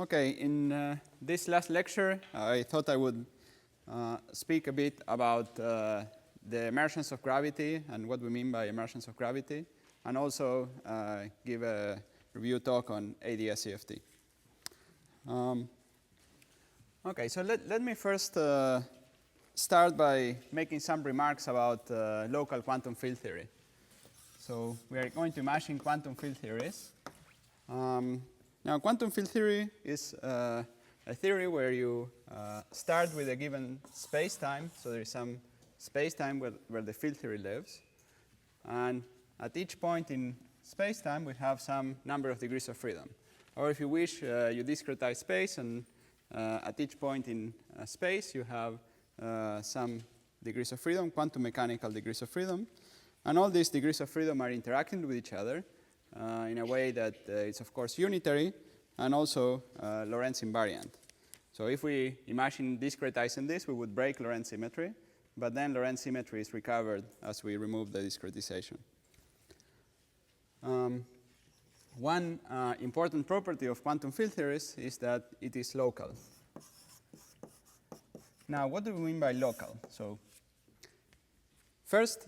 Okay, in this last lecture, I thought I would speak a bit about the emergence of gravity and what we mean by emergence of gravity, and also give a review talk on ADS CFT. Okay, so let me first start by making some remarks about local quantum field theory. So we are going to imagine quantum field theories. Now, quantum field theory is a theory where you start with a given space-time. So there is some space-time where the field theory lives. And at each point in space-time, we have some number of degrees of freedom. Or if you wish, you discretize space, and at each point in space, you have some degrees of freedom, quantum mechanical degrees of freedom. And all these degrees of freedom are interacting with each other in a way that it's, of course, unitary and also Lorentz invariant. So if we imagine discretizing this, we would break Lorentz symmetry. But then Lorentz symmetry is recovered as we remove the discretization. One important property of quantum field theories is that it is local. Now, what do we mean by local? So first,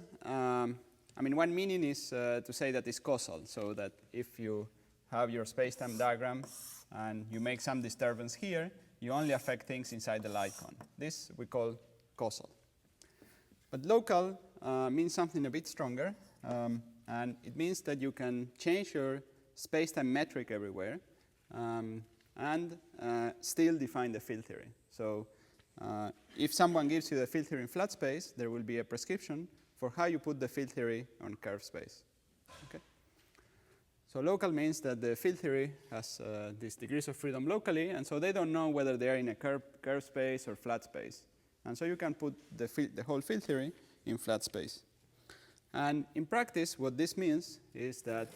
I mean, one meaning is to say that it's causal, so that if you have your space-time diagram and you make some disturbance here, you only affect things inside the light cone. This we call causal. But local means something a bit stronger, and it means that you can change your space-time metric everywhere and still define the field theory. So if someone gives you the field theory in flat space, there will be a prescription for how you put the field theory on curved space. Okay? So local means that the field theory has these degrees of freedom locally, and so they don't know whether they are in a curved space or flat space. And so you can put the whole field theory in flat space. And in practice, what this means is that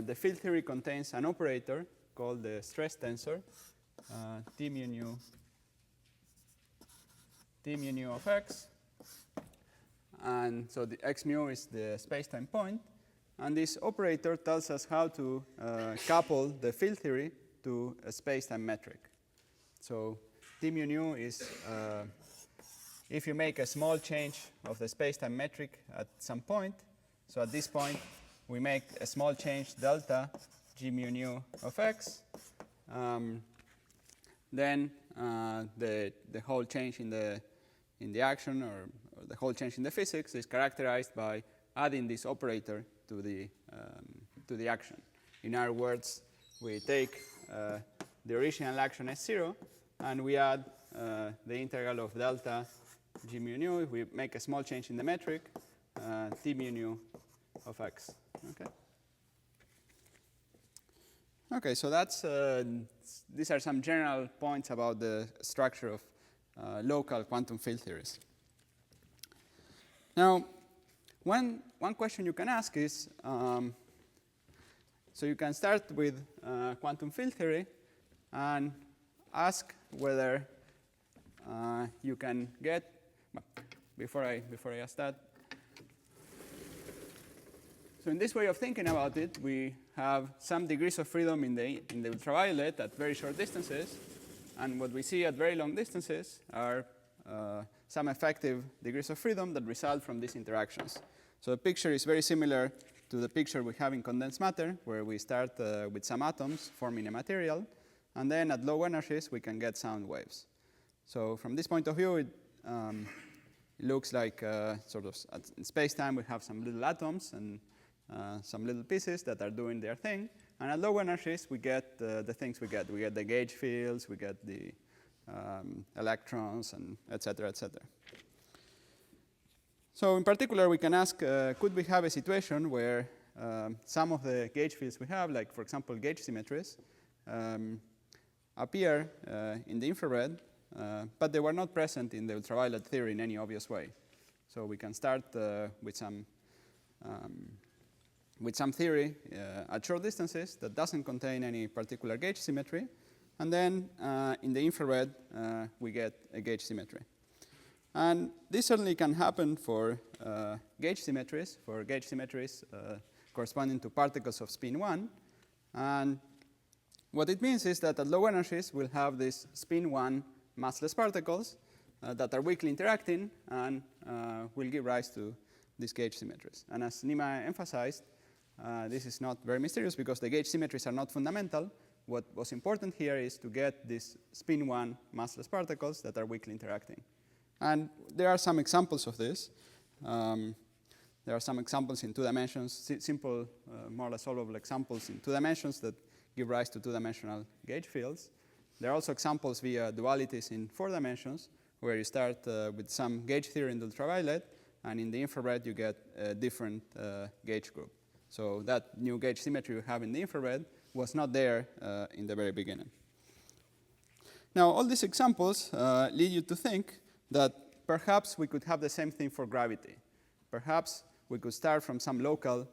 the field theory contains an operator called the stress tensor, T mu nu of x. And so the x mu is the space-time point. And this operator tells us how to couple the field theory to a space-time metric. So T mu nu is if you make a small change of the space-time metric at some point. So at this point, we make a small change delta g mu nu of x. Then the whole change in the action or the whole change in the physics is characterized by adding this operator to the action. In other words, we take the original action S0 and we add the integral of delta g mu nu. We make a small change in the metric, T mu nu of x. Okay. Okay, so that's these are some general points about the structure of local quantum field theories. Now, one question you can ask is, so you can start with quantum field theory and ask whether you can get, before I ask that, so in this way of thinking about it, we have some degrees of freedom in the ultraviolet at very short distances, and what we see at very long distances are some effective degrees of freedom that result from these interactions. So the picture is very similar to the picture we have in condensed matter, where we start with some atoms forming a material, and then at low energies we can get sound waves. So from this point of view, it looks like sort of in space-time we have some little atoms and some little pieces that are doing their thing, and at low energies we get the things we get. We get the gauge fields, we get the electrons, and et cetera, et cetera. So in particular, we can ask, could we have a situation where some of the gauge fields we have, like, for example, gauge symmetries, appear in the infrared, but they were not present in the ultraviolet theory in any obvious way. So we can start with some theory at short distances that doesn't contain any particular gauge symmetry, and then in the infrared we get a gauge symmetry. And this certainly can happen for gauge symmetries, corresponding to particles of spin 1. And What it means is that at low energies, we'll have these spin 1 massless particles that are weakly interacting and will give rise to these gauge symmetries. And as Nima emphasized, this is not very mysterious because the gauge symmetries are not fundamental. What was important here is to get these spin 1 massless particles that are weakly interacting. And there are some examples of this. There are some examples in 2 dimensions, simple, more or less solvable examples in 2 dimensions that give rise to 2-dimensional gauge fields. There are also examples via dualities in 4 dimensions, where you start with some gauge theory in the ultraviolet, and in the infrared you get a different gauge group. So that new gauge symmetry you have in the infrared was not there in the very beginning. Now, all these examples lead you to think that perhaps we could have the same thing for gravity. Perhaps we could start from some local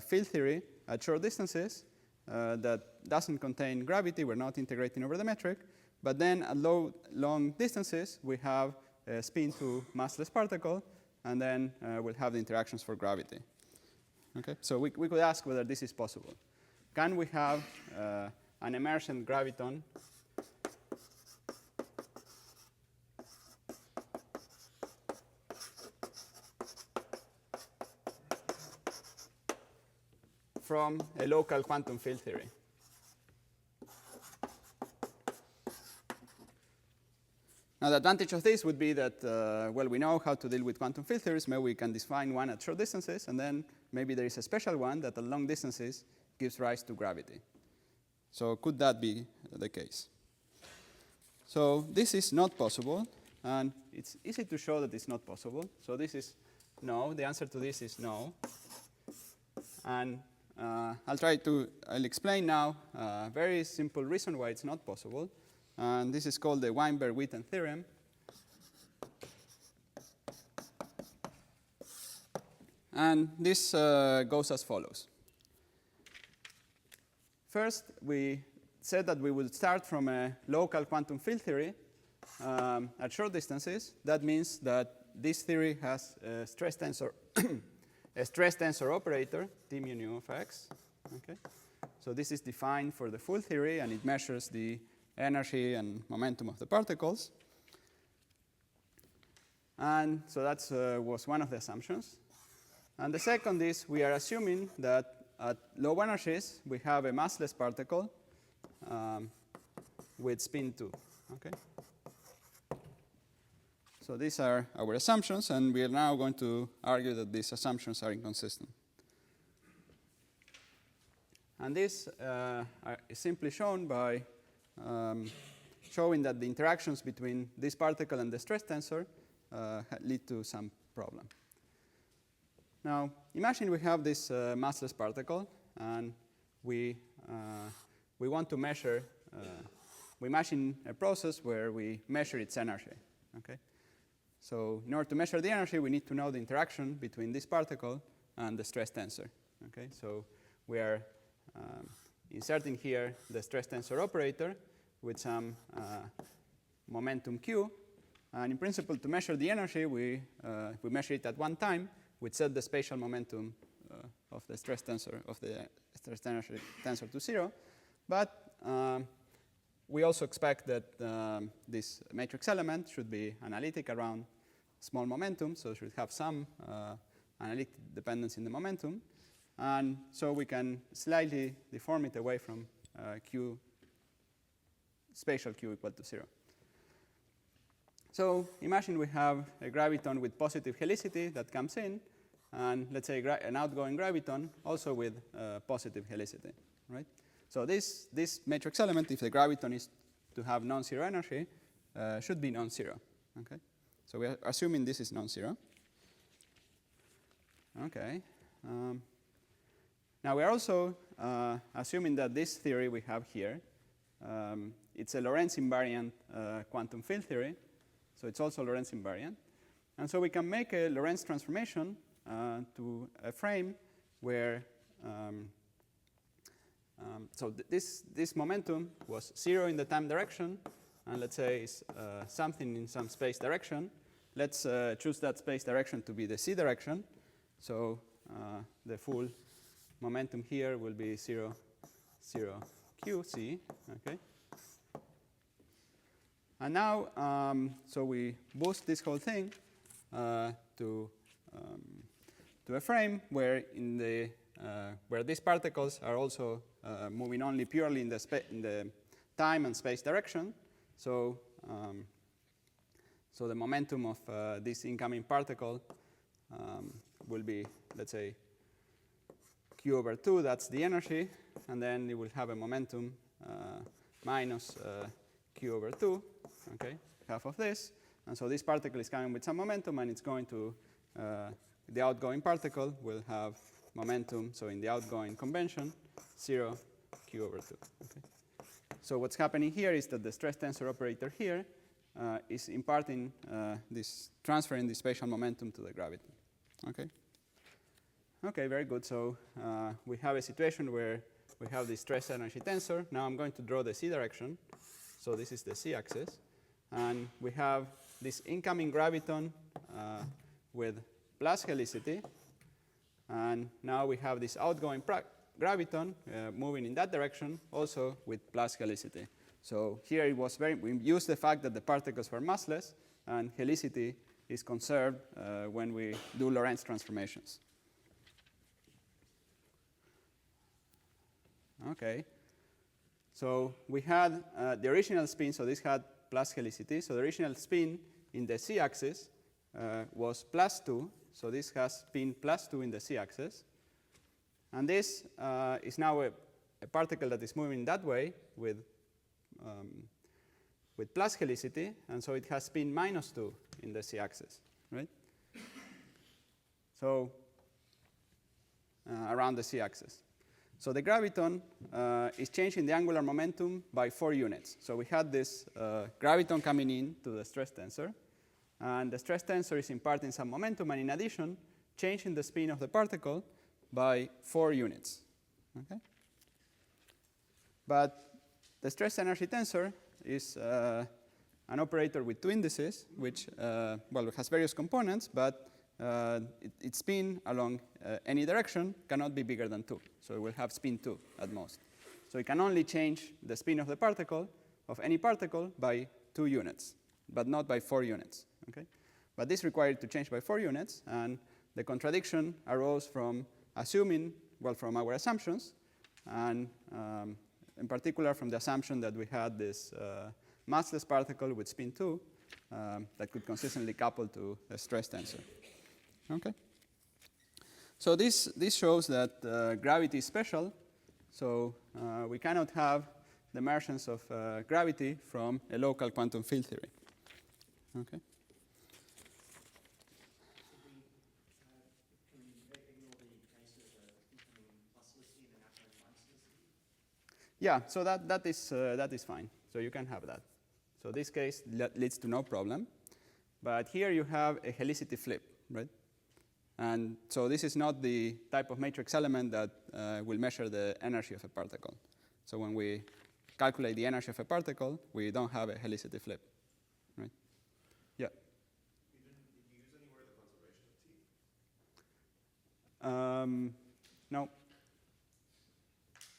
field theory at short distances that doesn't contain gravity. We're not integrating over the metric. But then at long distances, we have a spin 2 massless particle, and then we'll have the interactions for gravity. Okay? So we could ask whether this is possible. Can we have an emergent graviton from a local quantum field theory? Now, the advantage of this would be that, well, we know how to deal with quantum field theories. Maybe we can define one at short distances, and then maybe there is a special one that at long distances gives rise to gravity. So could that be the case? So this is not possible, and it's easy to show that it's not possible. So this is no. The answer to this is no. And I'll explain now a very simple reason why it's not possible. And this is called the Weinberg-Witten theorem. And this goes as follows. First, we said that we would start from a local quantum field theory at short distances. That means that this theory has a stress tensor, a stress tensor operator, d mu nu of x. Okay? So this is defined for the full theory, and it measures the energy and momentum of the particles. And so that was one of the assumptions. And the second is we are assuming that at low energies we have a massless particle with spin 2. Okay? So these are our assumptions, and we are now going to argue that these assumptions are inconsistent. And this is simply shown by showing that the interactions between this particle and the stress tensor lead to some problem. Now, imagine we have this massless particle, and we want to measure. We imagine a process where we measure its energy. Okay? So in order to measure the energy, we need to know the interaction between this particle and the stress tensor. Okay? So we are inserting here the stress tensor operator with some momentum q. And in principle, to measure the energy, we measure it at one time. We set the spatial momentum of the stress tensor to 0. But we also expect that this matrix element should be analytic around small momentum, so it should have some analytic dependence in the momentum. And so we can slightly deform it away from q, spatial q equal to 0. So imagine we have a graviton with positive helicity that comes in, and let's say an outgoing graviton also with positive helicity, right? So this matrix element, if the graviton is to have non-zero energy, should be non-zero. Okay? So we are assuming this is non-zero. Okay. Now we are also assuming that this theory we have here, it's a Lorentz invariant quantum field theory. So it's also Lorentz invariant. And so we can make a Lorentz transformation to a frame where this momentum was 0 in the time direction, and let's say it's something in some space direction. Let's choose that space direction to be the c direction. So the full momentum here will be 0, 0, QC, okay? And now, so we boost this whole thing to a frame where in the where these particles are also moving only purely in the time and space direction. So so the momentum of this incoming particle will be, let's say, Q over 2, that's the energy, and then it will have a momentum minus Q over 2, okay, half of this. And so this particle is coming with some momentum, and it's going to, the outgoing particle will have momentum, so in the outgoing convention, 0 Q over 2. Okay. So what's happening here is that the stress tensor operator here is imparting transferring the spatial momentum to the gravity. Okay. Okay, very good. So we have a situation where we have the stress energy tensor. Now I'm going to draw the z direction. So this is the z-axis. And we have this incoming graviton with plus helicity. And now we have this outgoing graviton moving in that direction, also with plus helicity. So here it was we used the fact that the particles were massless, and helicity is conserved when we do Lorentz transformations. Okay. So we had the original spin, so this had plus helicity. So the original spin in the z-axis was plus 2. So this has spin plus 2 in the z-axis. And this is now a particle that is moving that way with plus helicity. And so it has spin minus 2 in the z-axis, right? So around the z-axis. So the graviton is changing the angular momentum by 4 units. So we had this graviton coming in to the stress tensor. And the stress tensor is imparting some momentum, and in addition, changing the spin of the particle by 4 units. Okay? But the stress energy tensor is an operator with 2 indices, which well, it has various components, but its spin along any direction cannot be bigger than 2. So it will have spin 2 at most. So it can only change the spin of the particle, of any particle, by 2 units, but not by 4 units. Okay? But this required to change by 4 units, and the contradiction arose from assuming, well, from our assumptions, and in particular from the assumption that we had this massless particle with spin 2 that could consistently couple to a stress tensor. Okay. So this shows that gravity is special. So we cannot have the emergence of gravity from a local quantum field theory. Okay. Yeah, so that is fine. So you can have that. So this case leads to no problem. But here you have a helicity flip, right? And so this is not the type of matrix element that will measure the energy of a particle. So when we calculate the energy of a particle, we don't have a helicity flip, right? Yeah. Did you use anywhere the conservation of T? No.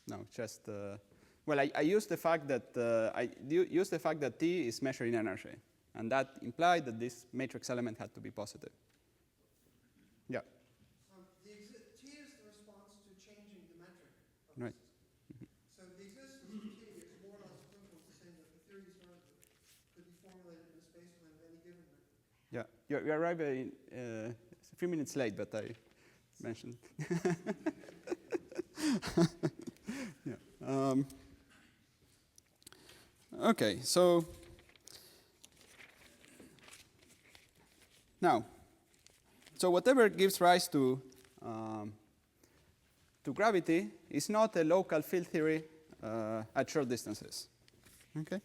No, just well, I used the fact that T is measuring energy, and that implied that this matrix element had to be positive. Yeah. T is the response to changing the metric of Right. the system. So the existence of T is more or less equivalent to saying that the theory could be formulated in a space plan of any given metric. Yeah, you arrived a few minutes late, but I mentioned. Yeah. Okay, so now, so whatever gives rise to gravity is not a local field theory at short distances. Okay.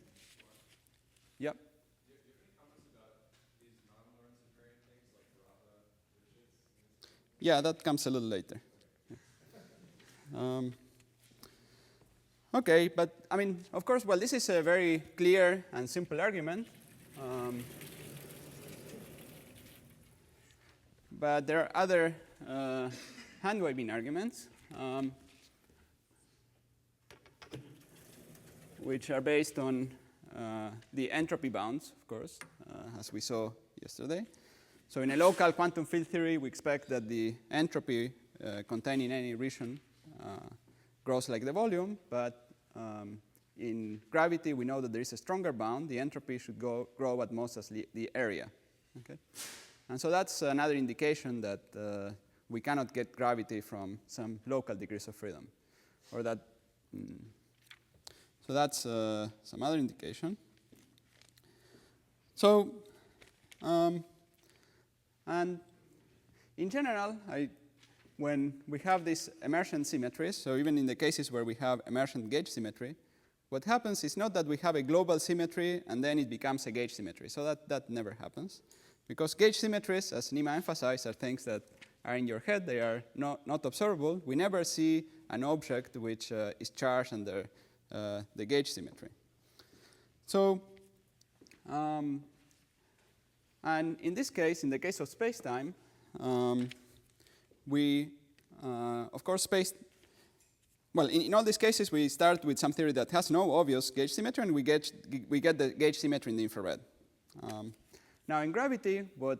Yep. Do you have any comments about these non-Lorentz invariant things like Barada, Lipschitz? Yeah, that comes a little later. Okay, but I mean, of course, well, this is a very clear and simple argument. But there are other hand-waving arguments. which are based on the entropy bounds, of course, as we saw yesterday. So in a local quantum field theory, we expect that the entropy contained in any region grows like the volume, but in gravity, we know that there is a stronger bound. The entropy should grow at most as the area. Okay? And so that's another indication that we cannot get gravity from some local degrees of freedom, or that. So that's some other indication. So, and in general, when we have these emergent symmetries, so even in the cases where we have emergent gauge symmetry, what happens is not that we have a global symmetry and then it becomes a gauge symmetry. So that never happens. Because gauge symmetries, as Nima emphasized, are things that are in your head. They are not observable. We never see an object which is charged under the gauge symmetry. So, and in this case, in the case of space-time, we, of course, well, in all these cases, we start with some theory that has no obvious gauge symmetry, and we get the gauge symmetry in the infrared. Now, in gravity, what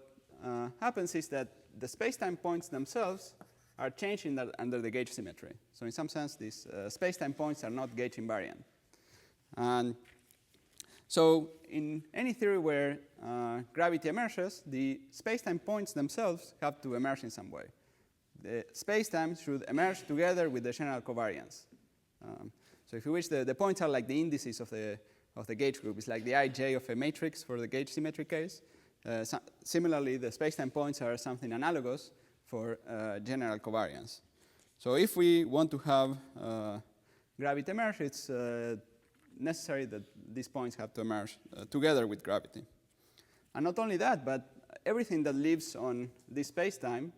happens is that the space-time points themselves are changing under the gauge symmetry. So in some sense, these space-time points are not gauge invariant. And so in any theory where gravity emerges, the space-time points themselves have to emerge in some way. The space-time should emerge together with the general covariance. So if you wish, the points are like the indices of the gauge group. It's like the ij of a matrix for the gauge symmetry case. Similarly, the space-time points are something analogous for general covariance. So if we want to have gravity emerge, it's necessary that these points have to emerge together with gravity. And not only that, but everything that lives on this space-time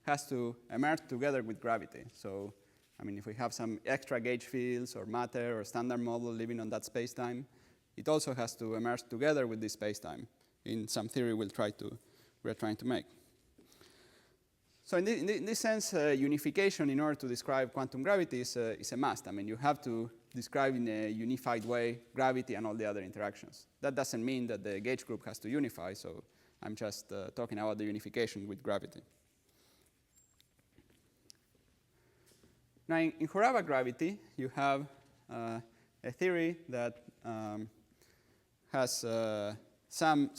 has to emerge together with gravity. So, I mean, if we have some extra gauge fields or matter or standard model living on that space-time, it also has to emerge together with this space-time in some theory we're trying to make. So in this sense, unification in order to describe quantum gravity is a must. I mean, you have to describe in a unified way gravity and all the other interactions. That doesn't mean that the gauge group has to unify, so I'm just talking about the unification with gravity. Now, in Horava gravity, you have a theory that has some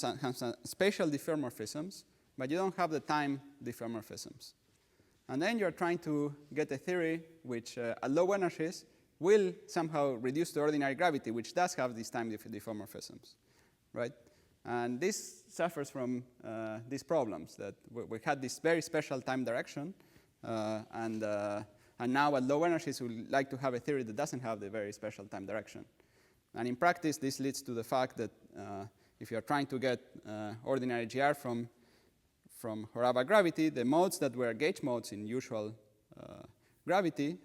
spatial diffeomorphisms, but you don't have the time diffeomorphisms. And then you're trying to get a theory which, at low energies, will somehow reduce to ordinary gravity, which does have these time diffeomorphisms, right? And this suffers from these problems, that we had this very special time direction, and now at low energies, we would like to have a theory that doesn't have the very special time direction. And in practice, this leads to the fact that if you're trying to get ordinary GR from Horava gravity, the modes that were gauge modes in usual gravity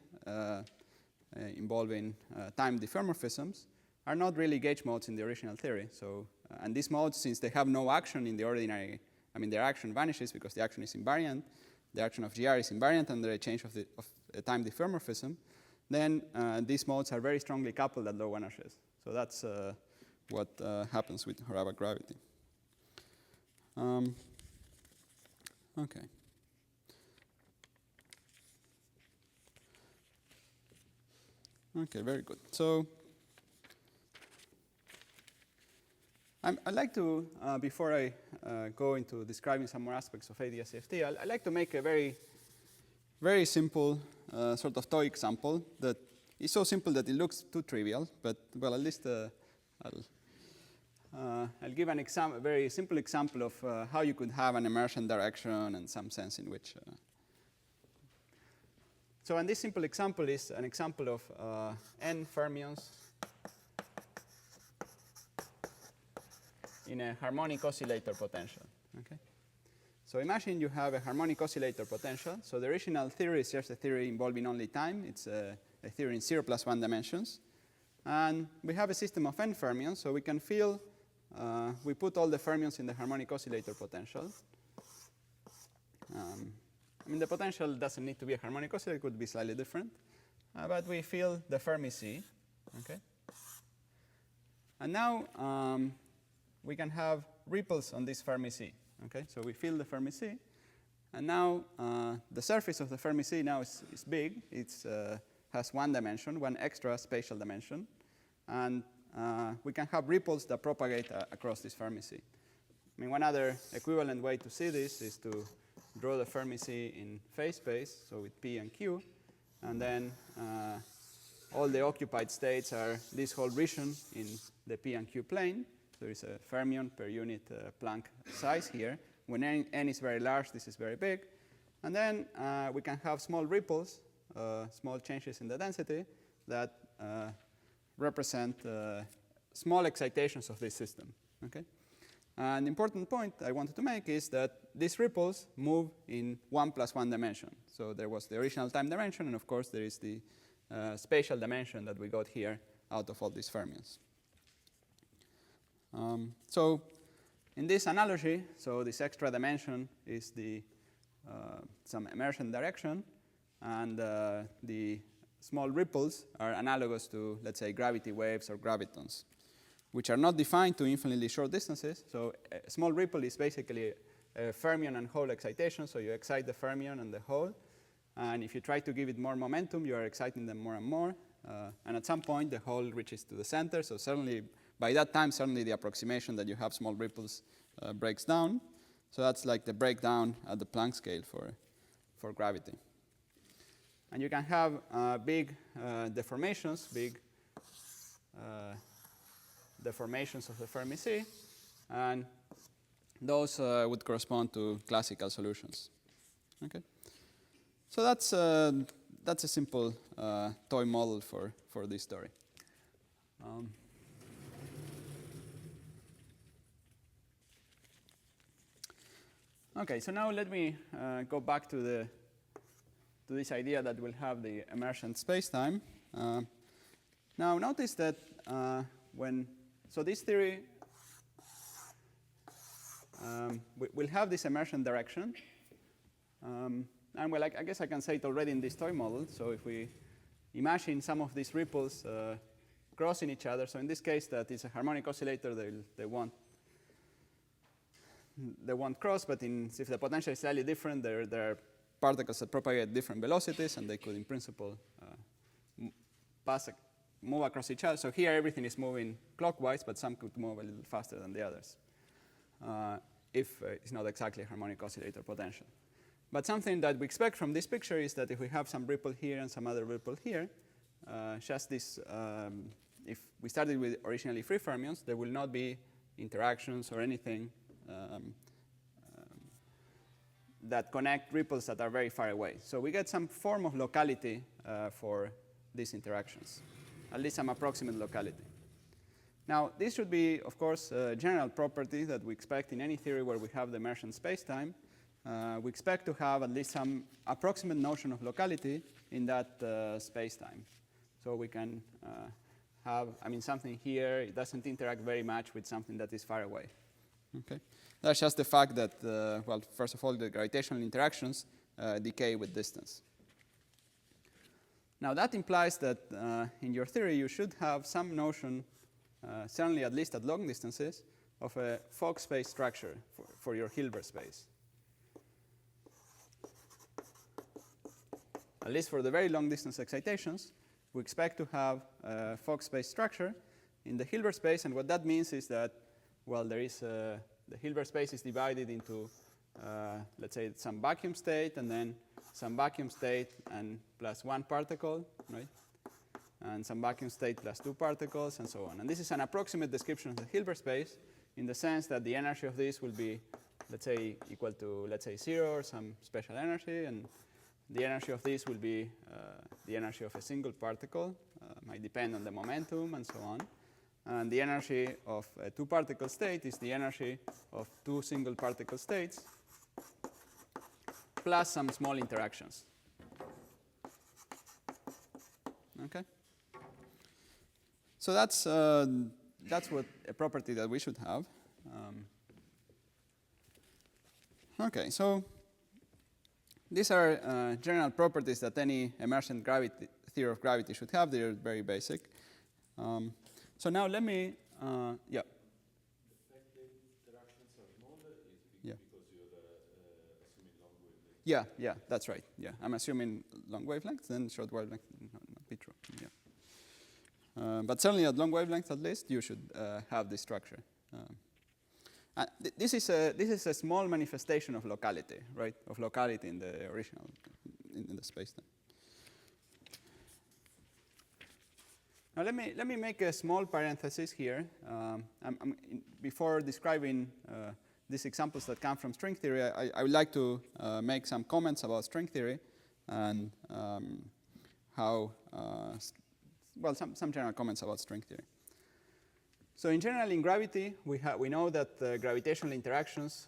involving time diffeomorphisms are not really gauge modes in the original theory. So, and these modes, since they have no action in the ordinary, I mean, their action vanishes because the action is invariant. The action of GR is invariant under a change of a time diffeomorphism. Then these modes are very strongly coupled at low energies. So that's what happens with Horava gravity. Okay. Okay, very good. So I'd like to, before I go into describing some more aspects of ADS-CFT, I'd like to make a very, very simple sort of toy example that is so simple that it looks too trivial, but, well, at least I'll give an example, a very simple example of how you could have an emergent direction and some sense in which. So, and this simple example is an example of n fermions in a harmonic oscillator potential. Okay. So imagine you have a harmonic oscillator potential. So the original theory is just a theory involving only time. It's a theory in 0+1 dimensions. And we have a system of n fermions, so we can feel, we put all the fermions in the harmonic oscillator potential. I mean, the potential doesn't need to be a harmonic oscillator, it could be slightly different. But we feel the Fermi Sea, okay? And now we can have ripples on this Fermi Sea. Okay, so we fill the Fermi Sea, and now the surface of the Fermi Sea now is big. It has one dimension, one extra spatial dimension, and we can have ripples that propagate across this Fermi Sea. I mean, one other equivalent way to see this is to draw the Fermi Sea in phase space, so with P and Q, and then all the occupied states are this whole region in the P and Q plane. So there is a fermion per unit Planck size here. When n is very large, this is very big. And then we can have small ripples, small changes in the density that represent small excitations of this system. Okay? An important point I wanted to make is that these ripples move in 1 + 1 dimension. So there was the original time dimension, and of course there is the spatial dimension that we got here out of all these fermions. So in this analogy, so this extra dimension is the some emergent direction, and the small ripples are analogous to, let's say, gravity waves or gravitons, which are not defined to infinitely short distances. So a small ripple is basically a fermion and hole excitation. So you excite the fermion and the hole, and if you try to give it more momentum, you are exciting them more and more. And at some point, the hole reaches to the center. So certainly, by that time, certainly the approximation that you have small ripples breaks down. So that's like the breakdown at the Planck scale for gravity. And you can have big deformations, big deformations of the Fermi Sea, and those would correspond to classical solutions. Okay, so that's a simple toy model for this story. Okay, so now let me go back to this idea that we'll have the emergent spacetime. Now notice that so this theory we'll have this emergent direction. And well, I guess I can say it already in this toy model. So if we imagine some of these ripples crossing each other, so in this case that is a harmonic oscillator, they won't cross, but if the potential is slightly different, there are particles that propagate different velocities, and they could, in principle, move across each other. So here everything is moving clockwise, but some could move a little faster than the others, if it's not exactly a harmonic oscillator potential. But something that we expect from this picture is that if we have some ripple here and some other ripple here, just this, if we started with originally free fermions, there will not be interactions or anything that connect ripples that are very far away. So we get some form of locality for these interactions, at least some approximate locality. Now, this should be, of course, a general property that we expect in any theory where we have the emergent spacetime. We expect to have at least some approximate notion of locality in that spacetime. So we can have, something here, it doesn't interact very much with something that is far away. Okay. That's just the fact that, well, first of all, the gravitational interactions decay with distance. Now, that implies that in your theory, you should have some notion, certainly at least at long distances, of a Fock space structure for your Hilbert space. At least for the very long distance excitations, we expect to have a Fock space structure in the Hilbert space. And what that means is that, well, there is the Hilbert space is divided into, let's say, some vacuum state, and then some vacuum state and plus one particle, right? And some vacuum state plus two particles, and so on. And this is an approximate description of the Hilbert space in the sense that the energy of this will be, let's say, equal to, let's say, 0 or some special energy, and the energy of this will be the energy of a single particle, might depend on the momentum and so on. And the energy of a two-particle state is the energy of two single particle states plus some small interactions. Okay? So that's what a property that we should have. Okay, so these are general properties that any emergent theory of gravity should have. They're very basic. So now let me Yeah. Effective interactions are smaller is Yeah. because you're assuming long wavelength. Yeah, that's right. Yeah, I'm assuming long wavelengths, then short wavelength not be true. Yeah. But certainly at long wavelengths, at least, you should have this structure. This is a small manifestation of locality, right? Of locality in the original, in the spacetime. Now let me make a small parenthesis here. Before describing these examples that come from string theory, I would like to make some comments about string theory and how, well, some general comments about string theory. So in general, in gravity, we know that gravitational interactions,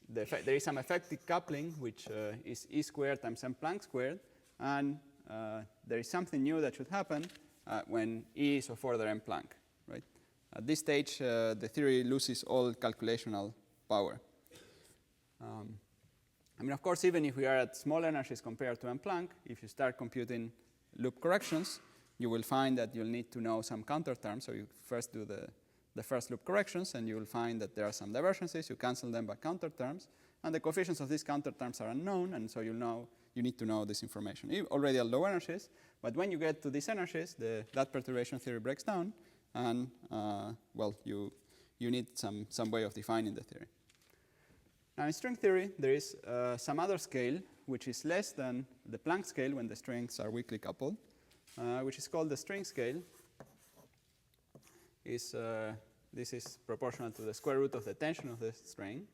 there is some effective coupling, which is E squared times m Planck squared, and there is something new that should happen when E is of order m Planck, right? At this stage, the theory loses all calculational power. I mean, of course, even if we are at small energies compared to m Planck, if you start computing loop corrections, you will find that you'll need to know some counter terms. So you first do the first loop corrections, and you will find that there are some divergences. You cancel them by counter terms, and the coefficients of these counter terms are unknown, and so you need to know this information already at low energies. But when you get to these energies, that perturbation theory breaks down, and well, you need some way of defining the theory. Now in string theory, there is some other scale which is less than the Planck scale when the strings are weakly coupled, which is called the string scale. This is proportional to the square root of the tension of the string,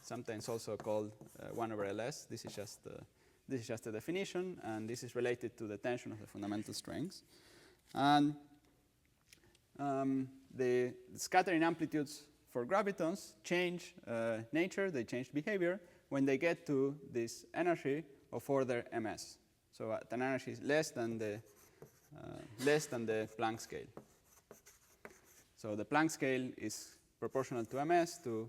sometimes also called 1 over Ls. This is just a definition, and this is related to the tension of the fundamental strings. And the scattering amplitudes for gravitons change nature, they change behavior when they get to this energy of order ms. So at an energy less than the Planck scale. So the Planck scale is proportional to ms to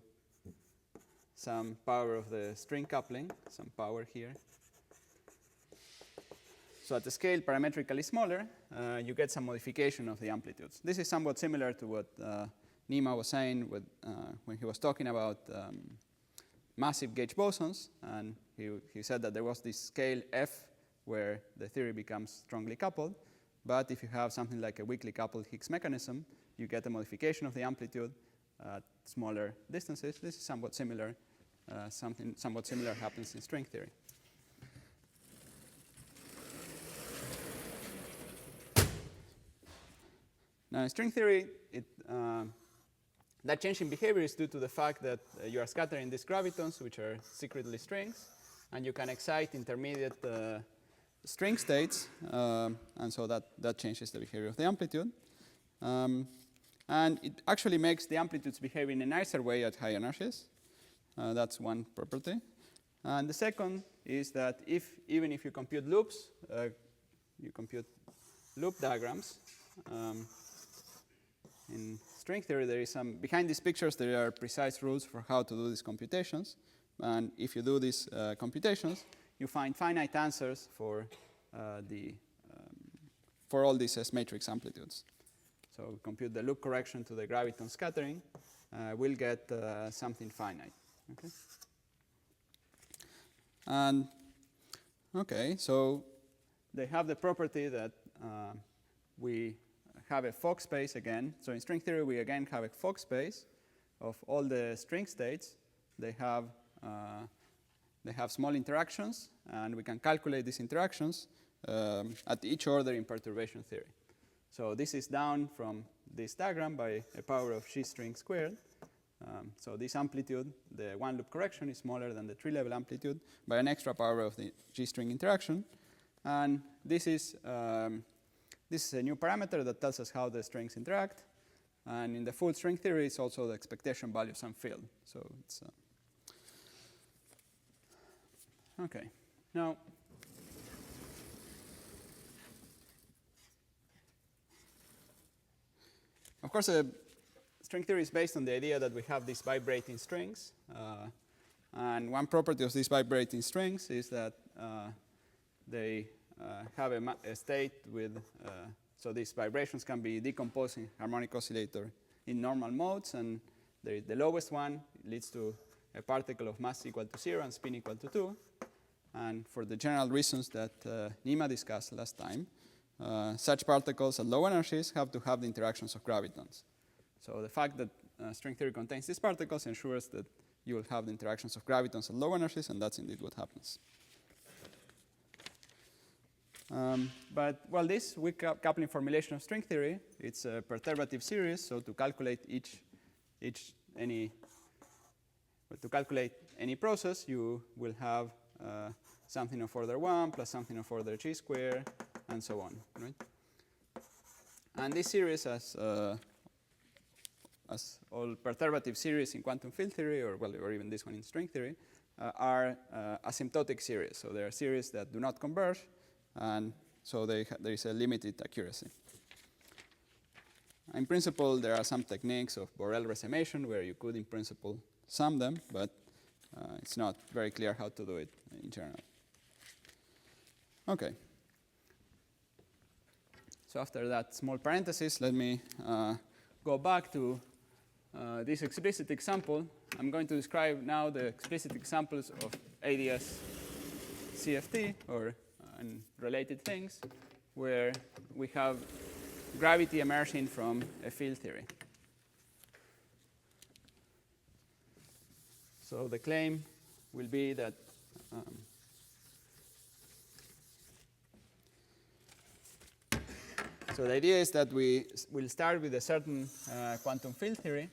some power of the string coupling, some power here. So at the scale parametrically smaller, you get some modification of the amplitudes. This is somewhat similar to what Nima was saying when he was talking about massive gauge bosons, and he said that there was this scale f where the theory becomes strongly coupled, but if you have something like a weakly coupled Higgs mechanism, you get a modification of the amplitude at smaller distances. This is somewhat similar. Something somewhat similar happens in string theory. Now in string theory, that change in behavior is due to the fact that you are scattering these gravitons, which are secretly strings, and you can excite intermediate string states, and so that changes the behavior of the amplitude. And it actually makes the amplitudes behave in a nicer way at high energies. That's one property. And the second is that even if you compute loops, you compute loop diagrams. In string theory, there is behind these pictures, there are precise rules for how to do these computations. And if you do these computations, you find finite answers for all these S-matrix amplitudes. So we compute the loop correction to the graviton scattering. We'll get something finite. Okay. And okay, so they have the property that we have a Fock space again. So in string theory, we again have a Fock space of all the string states. They have small interactions, and we can calculate these interactions at each order in perturbation theory. So this is down from this diagram by a power of G string squared. So this amplitude, the one loop correction, is smaller than the tree-level amplitude by an extra power of the G string interaction. And this is a new parameter that tells us how the strings interact. And in the full string theory, it's also the expectation value of some field. So it's okay. Now, of course, string theory is based on the idea that we have these vibrating strings. And one property of these vibrating strings is that they have a state with So these vibrations can be decomposed in harmonic oscillator in normal modes, and the lowest one leads to a particle of mass equal to 0 and spin equal to 2. And for the general reasons that Nima discussed last time, such particles at low energies have to have the interactions of gravitons. So the fact that string theory contains these particles ensures that you will have the interactions of gravitons at low energies, and that's indeed what happens. But, well, this weak coupling formulation of string theory, it's a perturbative series, so to calculate to calculate any process, you will have something of order 1 plus something of order g squared, and so on, right? And this series, as all perturbative series in quantum field theory, or even this one in string theory, are asymptotic series. So they are series that do not converge, and so there is a limited accuracy. In principle, there are some techniques of Borel resummation where you could, in principle, sum them, but it's not very clear how to do it in general. Okay. So after that small parenthesis, let me go back to this explicit example. I'm going to describe now the explicit examples of ADS CFT, or and related things, where we have gravity emerging from a field theory. So the claim will be that so the idea is that we will start with a certain quantum field theory.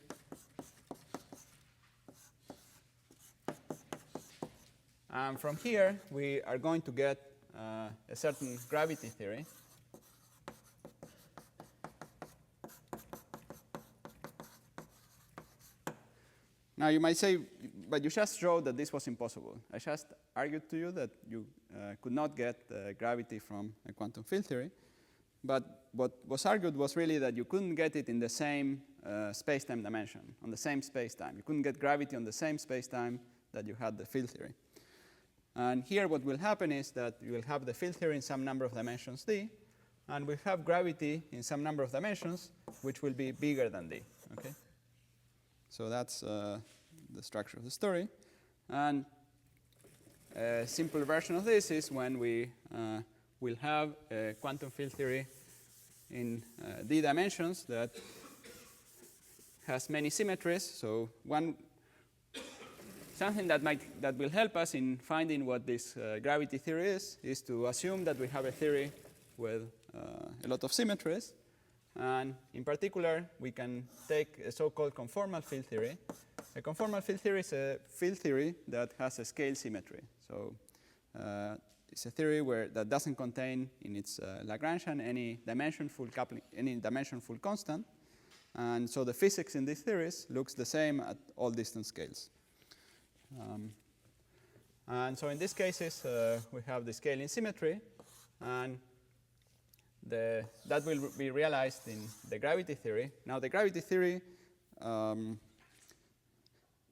And from here, we are going to get a certain gravity theory. Now you might say, but you just showed that this was impossible. I just argued to you that you could not get gravity from a quantum field theory. But what was argued was really that you couldn't get it in the same space-time dimension, on the same space-time. You couldn't get gravity on the same space-time that you had the field theory. And here what will happen is that you will have the field theory in some number of dimensions d, and we have gravity in some number of dimensions which will be bigger than d. Okay? So that's the structure of the story. And a simple version of this is when we will have a quantum field theory in d dimensions that has many symmetries. So something that will help us in finding what this gravity theory is to assume that we have a theory with a lot of symmetries. And in particular, we can take a so-called conformal field theory. A conformal field theory is a field theory that has a scale symmetry. So it's a theory that doesn't contain in its Lagrangian any dimensionful coupling, any dimensionful constant. And so the physics in these theories looks the same at all distant scales. And so in these cases, we have the scaling symmetry, and that will be realized in the gravity theory. Now, the gravity theory,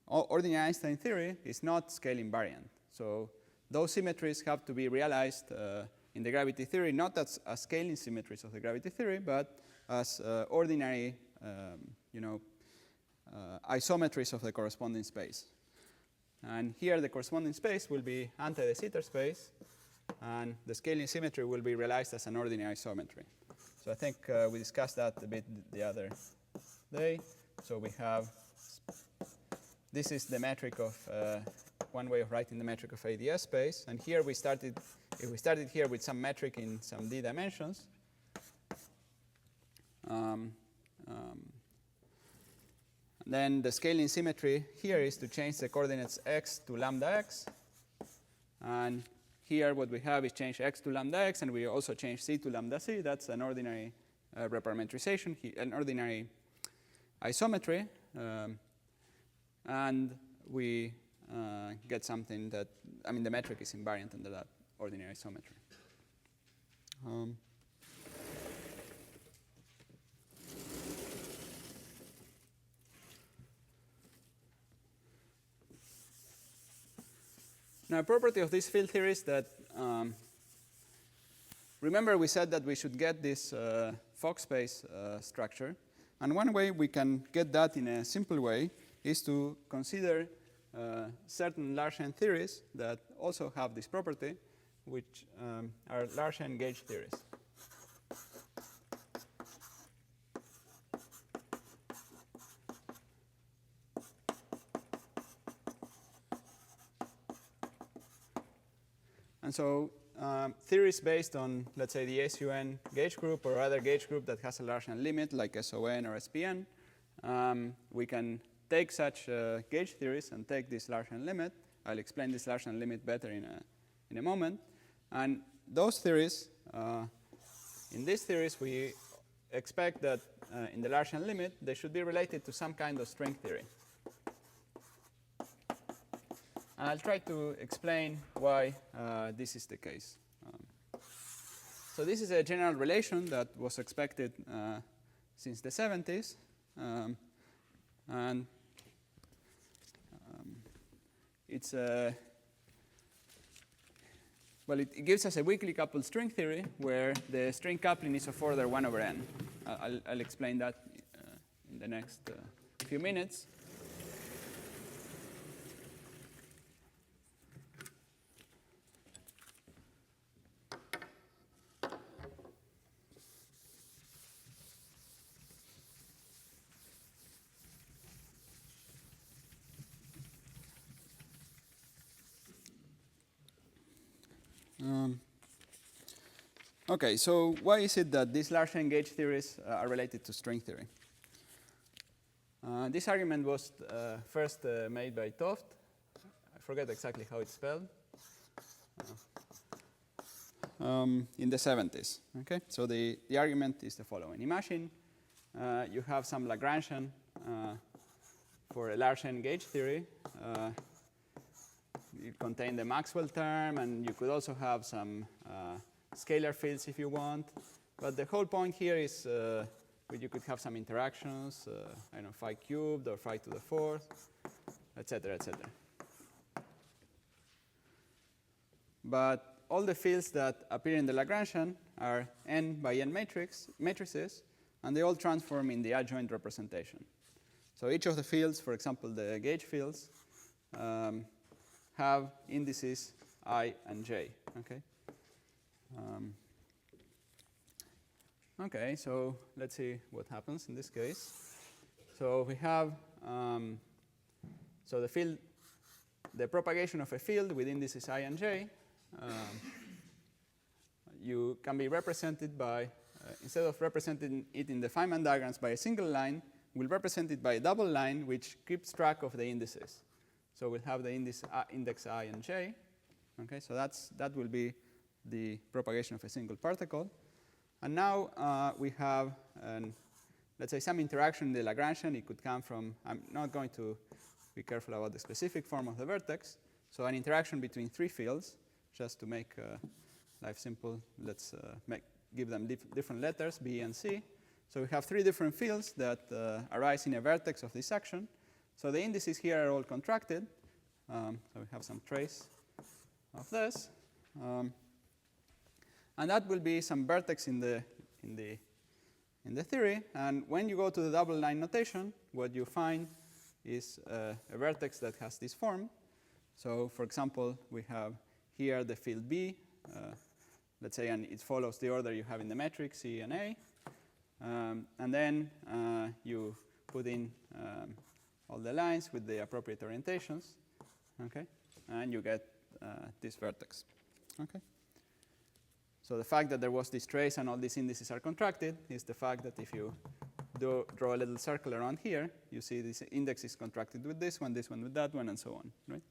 ordinary Einstein theory, is not scale invariant. So those symmetries have to be realized in the gravity theory, not as scaling symmetries of the gravity theory, but as ordinary, isometries of the corresponding space. And here the corresponding space will be anti-de Sitter space, and the scaling symmetry will be realized as an ordinary isometry. So I think we discussed that a bit the other day. So we have, this is the metric of, one way of writing the metric of ADS space. And here if we started here with some metric in some d dimensions, then the scaling symmetry here is to change the coordinates x to lambda x. And here what we have is change x to lambda x, and we also change c to lambda c. That's an ordinary reparametrization, an ordinary isometry. And we get something that, the metric is invariant under that ordinary isometry. Now, a property of this field theory is that, remember we said that we should get this Fock space structure. And one way we can get that in a simple way is to consider certain large N theories that also have this property, which are large N gauge theories. And so theories based on, let's say, the SUN gauge group or other gauge group that has a large N limit, like SON or SPN, we can take such gauge theories and take this large N limit. I'll explain this large N limit better in a moment. And those theories, in these theories, we expect that in the large N limit, they should be related to some kind of string theory. And I'll try to explain why this is the case. So this is a general relation that was expected since the 70s. And it's well, it gives us a weakly coupled string theory where the string coupling is of order 1 over n. I'll explain that in the next few minutes. Okay, so why is it that these large N gauge theories are related to string theory? This argument was first made by Toft. I forget exactly how it's spelled. In the 70s. Okay, so the argument is the following. Imagine you have some Lagrangian for a large N gauge theory. You contain the Maxwell term, and you could also have some scalar fields if you want. But the whole point here is you could have some interactions, I don't know, phi cubed or phi to the 4th, etc., etc. But all the fields that appear in the Lagrangian are n by n matrices, and they all transform in the adjoint representation. So each of the fields, for example, the gauge fields, have indices I and j. Okay. Okay, so let's see what happens in this case. So we have so the propagation of a field with indices I and j. You can be represented by instead of representing it in the Feynman diagrams by a single line, we'll represent it by a double line which keeps track of the indices. So we'll have the index I and j. Okay, so that will be the propagation of a single particle. And now we have, let's say, some interaction in the Lagrangian. It could come from, I'm not going to be careful about the specific form of the vertex. So an interaction between 3 fields, just to make life simple, let's give them different letters, B and C. So we have 3 different fields that arise in a vertex of this action. So the indices here are all contracted. So we have some trace of this. And that will be some vertex in the theory. And when you go to the double line notation, what you find is a vertex that has this form. So for example, we have here the field B, let's say, and it follows the order you have in the metric, C and A. And then you put in all the lines with the appropriate orientations, okay? And you get this vertex, okay? So the fact that there was this trace and all these indices are contracted is the fact that if you draw a little circle around here, you see this index is contracted with this one with that one, and so on, right?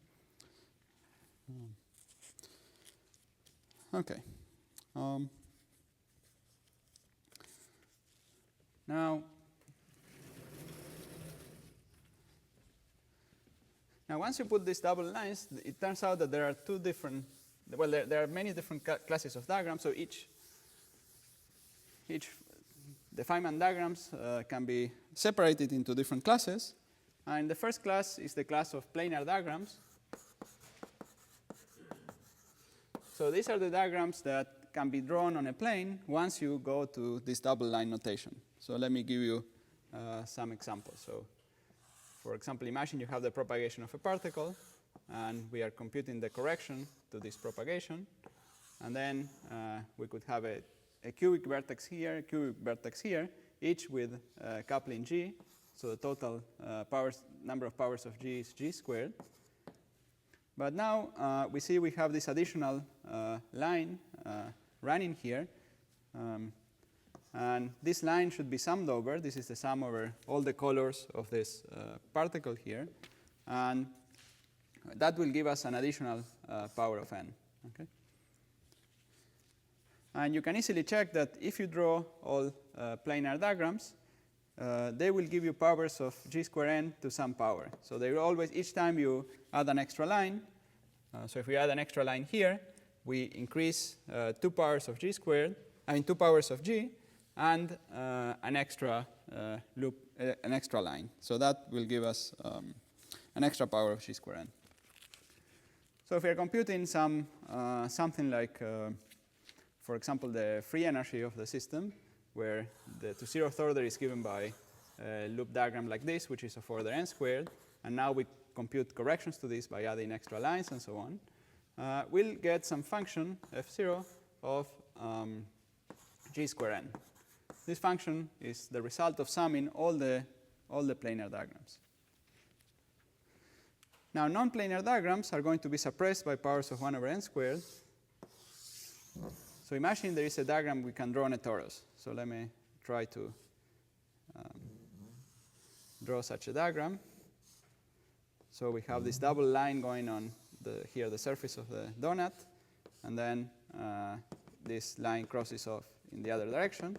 Okay. Now once you put these double lines, it turns out that there are 2 different, well, there are many different classes of diagrams. So the Feynman diagrams can be separated into different classes. And the first class is the class of planar diagrams. So these are the diagrams that can be drawn on a plane once you go to this double line notation. So let me give you some examples. So for example, imagine you have the propagation of a particle, and we are computing the correction to this propagation. And then we could have a cubic vertex here, a cubic vertex here, each with coupling g. So the total number of powers of g is g squared. But now we see we have this additional line running here. And this line should be summed over. This is the sum over all the colors of this particle here. And that will give us an additional power of n. Okay? And you can easily check that if you draw all planar diagrams, they will give you powers of g squared n to some power. So they will always, each time you add an extra line, so if we add an extra line here, we increase 2 powers of g squared, 2 powers of g, and an extra loop, an extra line. So that will give us an extra power of g squared n. So if we are computing something like, for example, the free energy of the system, where the to zeroth order is given by a loop diagram like this, which is of order n squared, and now we compute corrections to this by adding extra lines and so on, we'll get some function f0 of g squared n. This function is the result of summing all the planar diagrams. Now, non-planar diagrams are going to be suppressed by powers of 1 over n squared. So imagine there is a diagram we can draw on a torus. So let me try to draw such a diagram. So we have this double line going on here, the surface of the donut, and then this line crosses off in the other direction.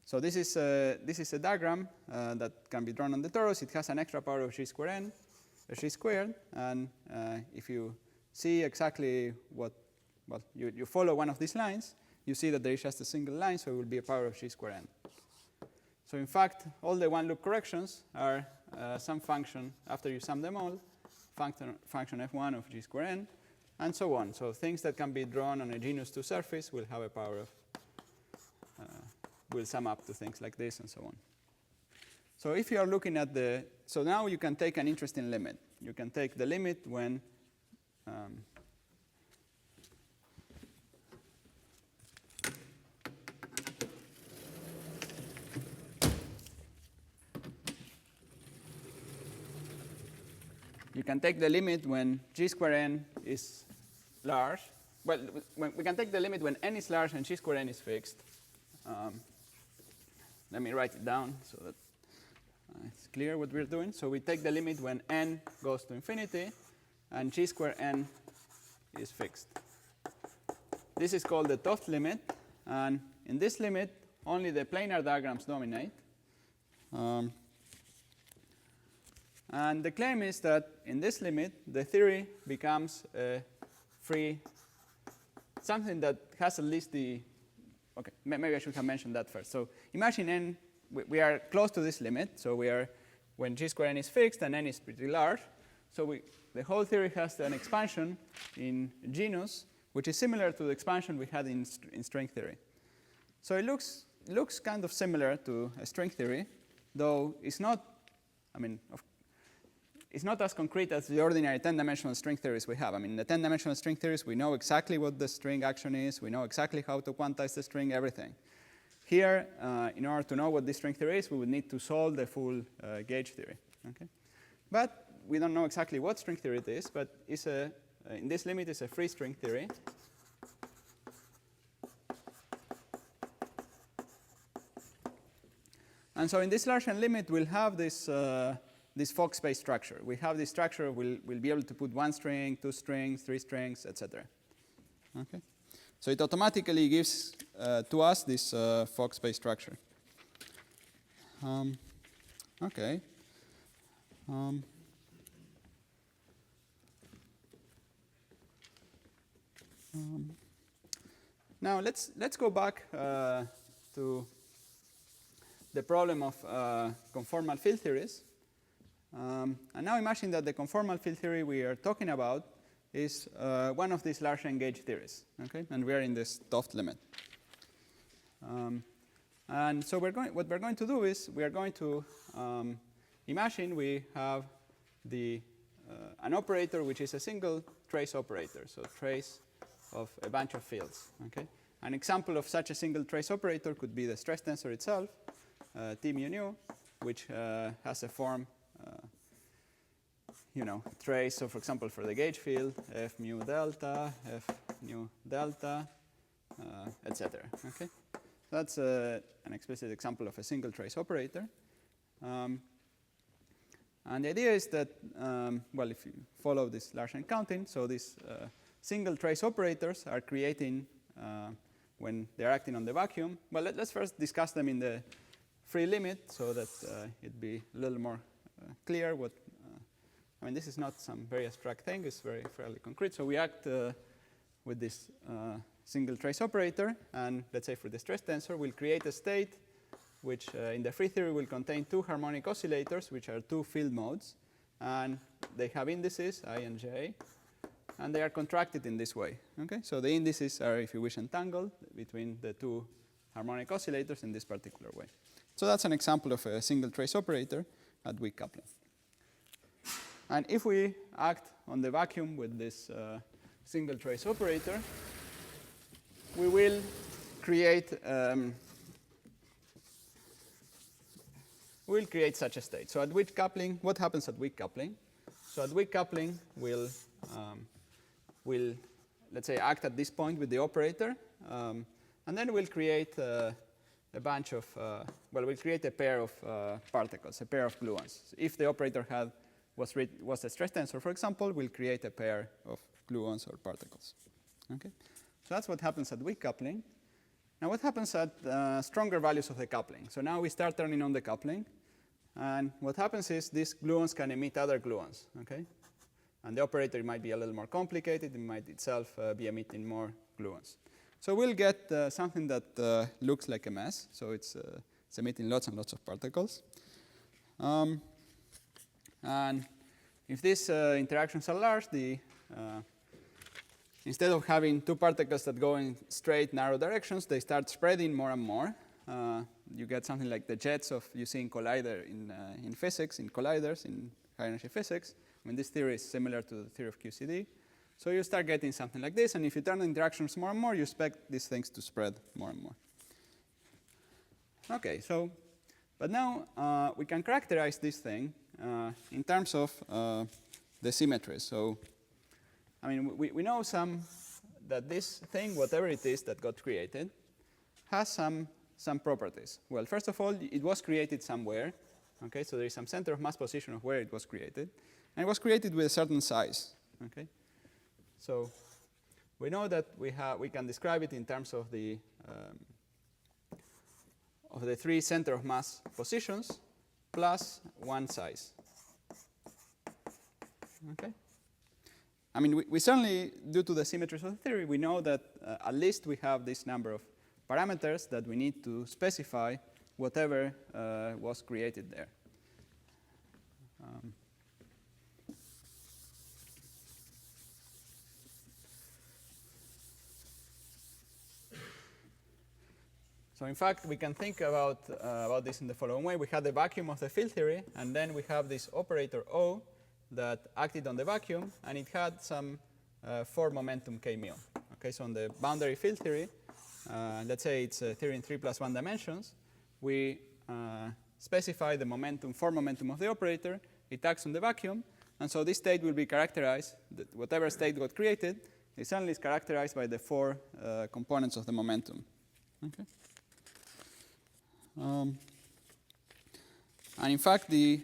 So this is a diagram that can be drawn on the torus. It has an extra power of g squared n, g squared, and if you see exactly you follow one of these lines, you see that there is just a single line, so it will be a power of g squared n. So in fact, all the one loop corrections are some function, after you sum them all, function f1 of g squared n, and so on. So things that can be drawn on a genus 2 surface will have a power of, will sum up to things like this and so on. So if you are looking at so now you can take an interesting limit. You can take the limit when you can take the limit when g squared n is large. Well, we can take the limit when n is large and g squared n is fixed. Let me write it down so that it's clear what we're doing. So we take the limit when n goes to infinity and g squared n is fixed. This is called the 't Hooft limit, and in this limit, only the planar diagrams dominate. And the claim is that in this limit, the theory becomes a free, something that has at least the, okay, maybe I should have mentioned that first. So imagine n, we are close to this limit. So we are, when g squared n is fixed and n is pretty large. So the whole theory has an expansion in genus, which is similar to the expansion we had in string theory. So it looks kind of similar to a string theory, though it's not, it's not as concrete as the ordinary 10-dimensional string theories we have. In the 10-dimensional string theories, we know exactly what the string action is. We know exactly how to quantize the string, everything. Here, in order to know what this string theory is, we would need to solve the full gauge theory. Okay? But we don't know exactly what string theory it is, but it's in this limit, it's a free string theory. And so in this large n limit, we'll have this Fock space structure. We have this structure. We'll be able to put 1 string, 2 strings, 3 strings, etc. Okay? So it automatically gives to us this Fock space structure. Okay. Now let's go back to the problem of conformal field theories. And now imagine that the conformal field theory we are talking about is one of these large N-gauge theories, okay? And we are in this Toft limit. And so what we're going to do is we are going to imagine we have an operator which is a single trace operator, so trace of a bunch of fields, okay? An example of such a single trace operator could be the stress tensor itself, T mu nu, which has a form, trace. So, for example, for the gauge field, F mu delta, F nu delta, etc. Okay, that's an explicit example of a single trace operator. And the idea is that, well, if you follow this large N counting, so these single trace operators are creating when they're acting on the vacuum. Well, let's first discuss them in the free limit so that it'd be a little more clear what. I mean, this is not some very abstract thing. It's fairly concrete. So we act with this single trace operator, and let's say for the stress tensor, we'll create a state which in the free theory will contain two harmonic oscillators, which are two field modes, and they have indices I and j, and they are contracted in this way. Okay, so the indices are, if you wish, entangled between the two harmonic oscillators in this particular way. So that's an example of a single trace operator at weak coupling. And if we act on the vacuum with this single trace operator, we will create such a state. So at weak coupling, what happens at weak coupling? So at weak coupling, we'll let's say act at this point with the operator, and then we'll create a bunch of we'll create a pair of particles, a pair of gluons. So if the operator was a stress tensor, for example, we'll create a pair of gluons or particles. Okay, so that's what happens at weak coupling. Now, what happens at stronger values of the coupling? So now we start turning on the coupling, and what happens is these gluons can emit other gluons. Okay, and the operator might be a little more complicated. It might itself be emitting more gluons. So we'll get something that looks like a mess. So it's emitting lots and lots of particles. And if these interactions are large, instead of having two particles that go in straight, narrow directions, they start spreading more and more. You get something like the jets you see in collider in physics, in colliders, in high energy physics. I mean, this theory is similar to the theory of QCD. So you start getting something like this, and if you turn the interactions more and more, you expect these things to spread more and more. Okay, so, but now we can characterize this thing in terms of the symmetry. So, I mean, we know that this thing, whatever it is that got created, has some properties. Well, first of all, it was created somewhere. Okay, so there is some center of mass position of where it was created, and it was created with a certain size. Okay, so we know that we can describe it in terms of the three center of mass positions plus one size. Okay. I mean, we certainly, due to the symmetries of the theory, we know that at least we have this number of parameters that we need to specify whatever was created there. So in fact, we can think about this in the following way. We had the vacuum of the field theory, and then we have this operator O that acted on the vacuum, and it had some 4 momentum k mu. Okay, so on the boundary field theory, let's say it's a theory in 3 + 1 dimensions, we specify the momentum, 4 momentum of the operator, it acts on the vacuum, and so this state will be characterized, whatever state got created, it suddenly is characterized by the 4 components of the momentum. Okay. And in fact, it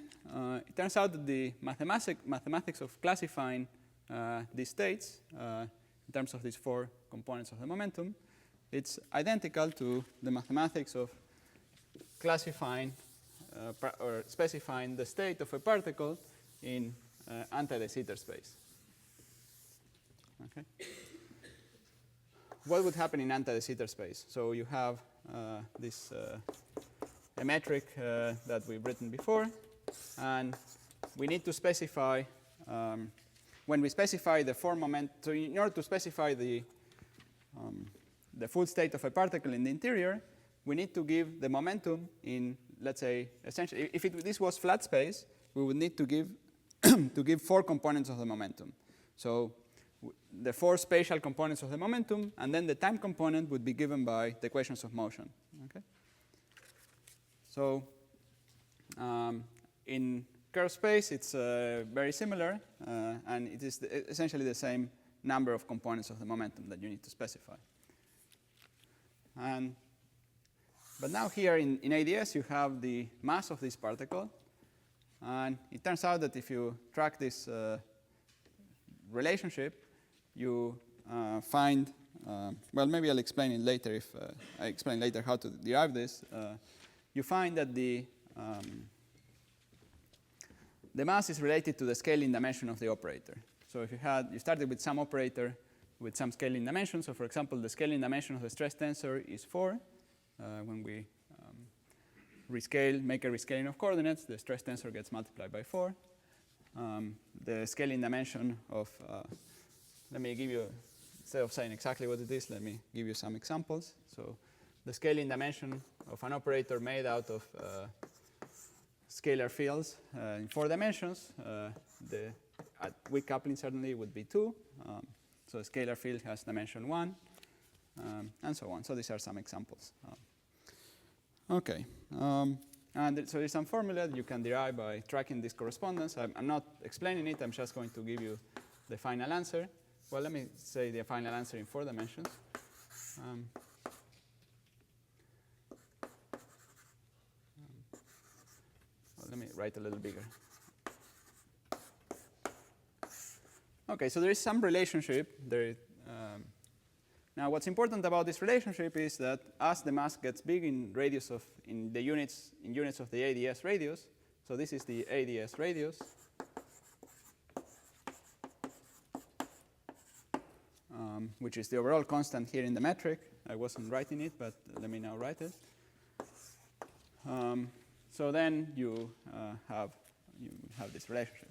turns out that the mathematics of classifying these states in terms of these 4 components of the momentum, it's identical to the mathematics of classifying or specifying the state of a particle in anti-de Sitter space. Okay. What would happen in anti-de Sitter space? So you have this a metric that we've written before, and we need to specify when we specify the so in order to specify the full state of a particle in the interior, we need to give the momentum in, let's say, essentially, if this was flat space, we would need to give to give 4 components of the momentum. So the 4 spatial components of the momentum, and then the time component would be given by the equations of motion. Okay. So in curved space, it's very similar, and it is essentially the same number of components of the momentum that you need to specify. But now here in ADS, you have the mass of this particle. And it turns out that if you track this relationship, you find, well, maybe I'll explain it later if I explain later how to derive this. You find that the mass is related to the scaling dimension of the operator. So if you started with some operator with some scaling dimension, so for example, the scaling dimension of the stress tensor is 4. When we make a rescaling of coordinates, the stress tensor gets multiplied by 4. The scaling dimension of, let me give you, instead of saying exactly what it is, let me give you some examples. So the scaling dimension of an operator made out of scalar fields in 4 dimensions, at weak coupling certainly would be 2. So a scalar field has dimension 1, and so on. So these are some examples. Okay. And so there's some formula that you can derive by tracking this correspondence. I'm not explaining it. I'm just going to give you the final answer. Well, let me say the final answer in 4 dimensions. Well, let me write a little bigger. Okay, so there is some relationship. Now, what's important about this relationship is that as the mass gets big in the units of the ADS radius, so this is the ADS radius, which is the overall constant here in the metric. I wasn't writing it, but let me now write it. So then you have this relationship.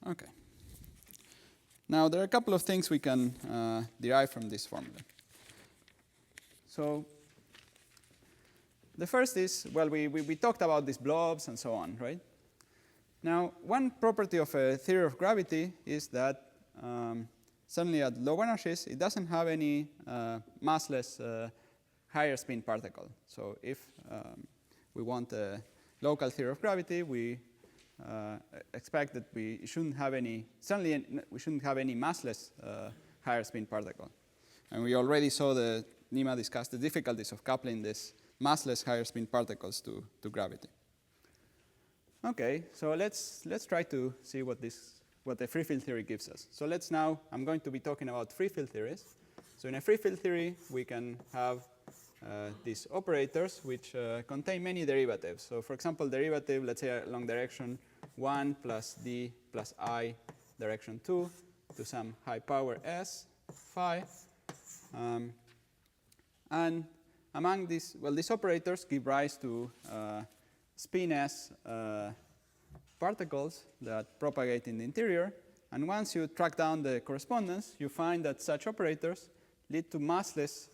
Okay. Now, there are a couple of things we can derive from this formula. So the first is, well, we talked about these blobs and so on, right? Now, one property of a theory of gravity is that suddenly at low energies, it doesn't have any massless higher spin particle. So if we want a local theory of gravity, we expect that we shouldn't have any massless higher spin particle. And we already saw that Nima discussed the difficulties of coupling these massless higher spin particles to gravity. Okay, so let's try to see what the free field theory gives us. So I'm going to be talking about free field theories. So in a free field theory, we can have these operators which contain many derivatives. So for example, derivative, let's say along direction 1 plus d plus I direction 2 to some high power s phi. And among these operators give rise to spin s particles that propagate in the interior. And once you track down the correspondence, you find that such operators lead to massless.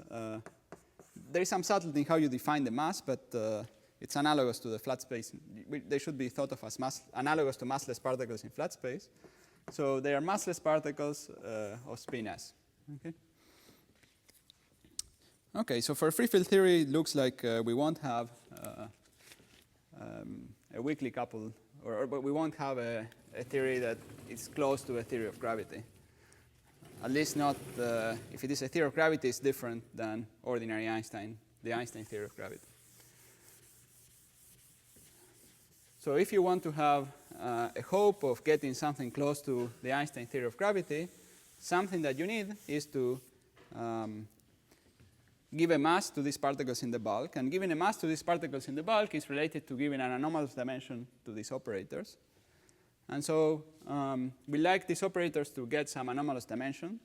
There is some subtlety in how you define the mass, but it's analogous to the flat space. They should be thought of as analogous to massless particles in flat space. So they are massless particles of spin s. Okay, so for free field theory, it looks like we won't have a weakly coupled, but we won't have a theory that is close to a theory of gravity. At least not if it is a theory of gravity, it's different than ordinary the Einstein theory of gravity. So if you want to have a hope of getting something close to the Einstein theory of gravity, something that you need is to give a mass to these particles in the bulk. And giving a mass to these particles in the bulk is related to giving an anomalous dimension to these operators. And so we like these operators to get some anomalous dimension.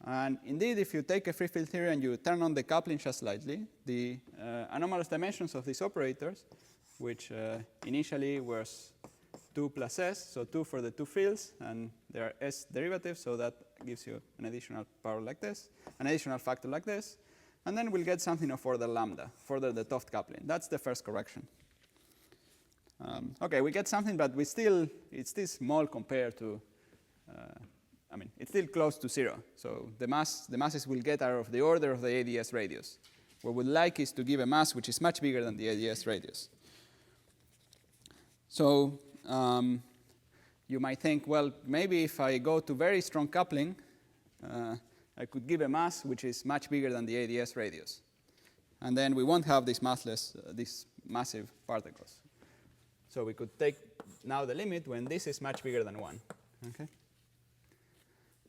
And indeed, if you take a free field theory and you turn on the coupling just slightly, the anomalous dimensions of these operators, which initially was 2 plus s, so 2 for the two fields, and there are s derivatives, so that gives you an additional power like this, an additional factor like this, and then we'll get something of order lambda, further the Toft coupling. That's the first correction. Okay, we get something, but it's still small compared to, I mean, it's still close to 0. So the masses we'll get are of the order of the ADS radius. What we'd like is to give a mass which is much bigger than the ADS radius. So you might think, well, maybe if I go to very strong coupling, I could give a mass which is much bigger than the ADS radius. And then we won't have these these massive particles. So we could take now the limit when this is much bigger than 1. Okay?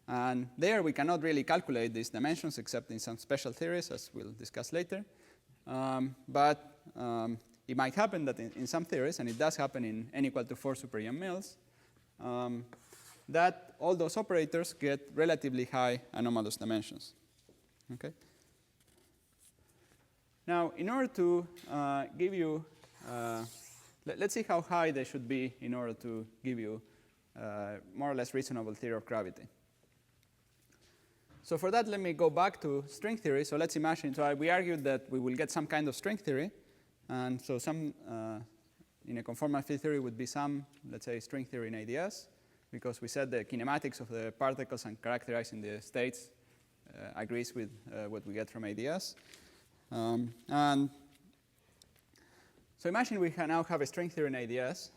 And there we cannot really calculate these dimensions except in some special theories, as we'll discuss later. But it might happen that in some theories, and it does happen in n equal to 4 super Young mills, that all those operators get relatively high anomalous dimensions. Okay? Now, in order to give you, let's see how high they should be in order to give you more or less reasonable theory of gravity. So for that, let me go back to string theory. So let's imagine, so we argued that we will get some kind of string theory. And so some, in a conformal field theory would be some, let's say, string theory in ADS, because we said the kinematics of the particles and characterizing the states agrees with what we get from ADS. And so imagine we now have a string theory in ADS.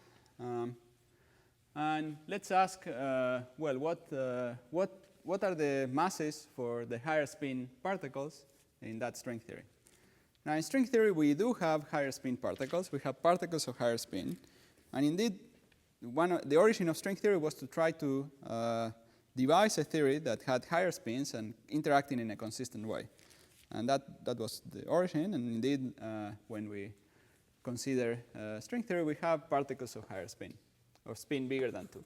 And let's ask, well, what are the masses for the higher spin particles in that string theory? Now, in string theory, we do have higher spin particles. We have particles of higher spin. And indeed, the origin of string theory was to try to devise a theory that had higher spins and interacting in a consistent way. And that was the origin. And indeed, when we consider string theory, we have particles of higher spin, or spin bigger than 2.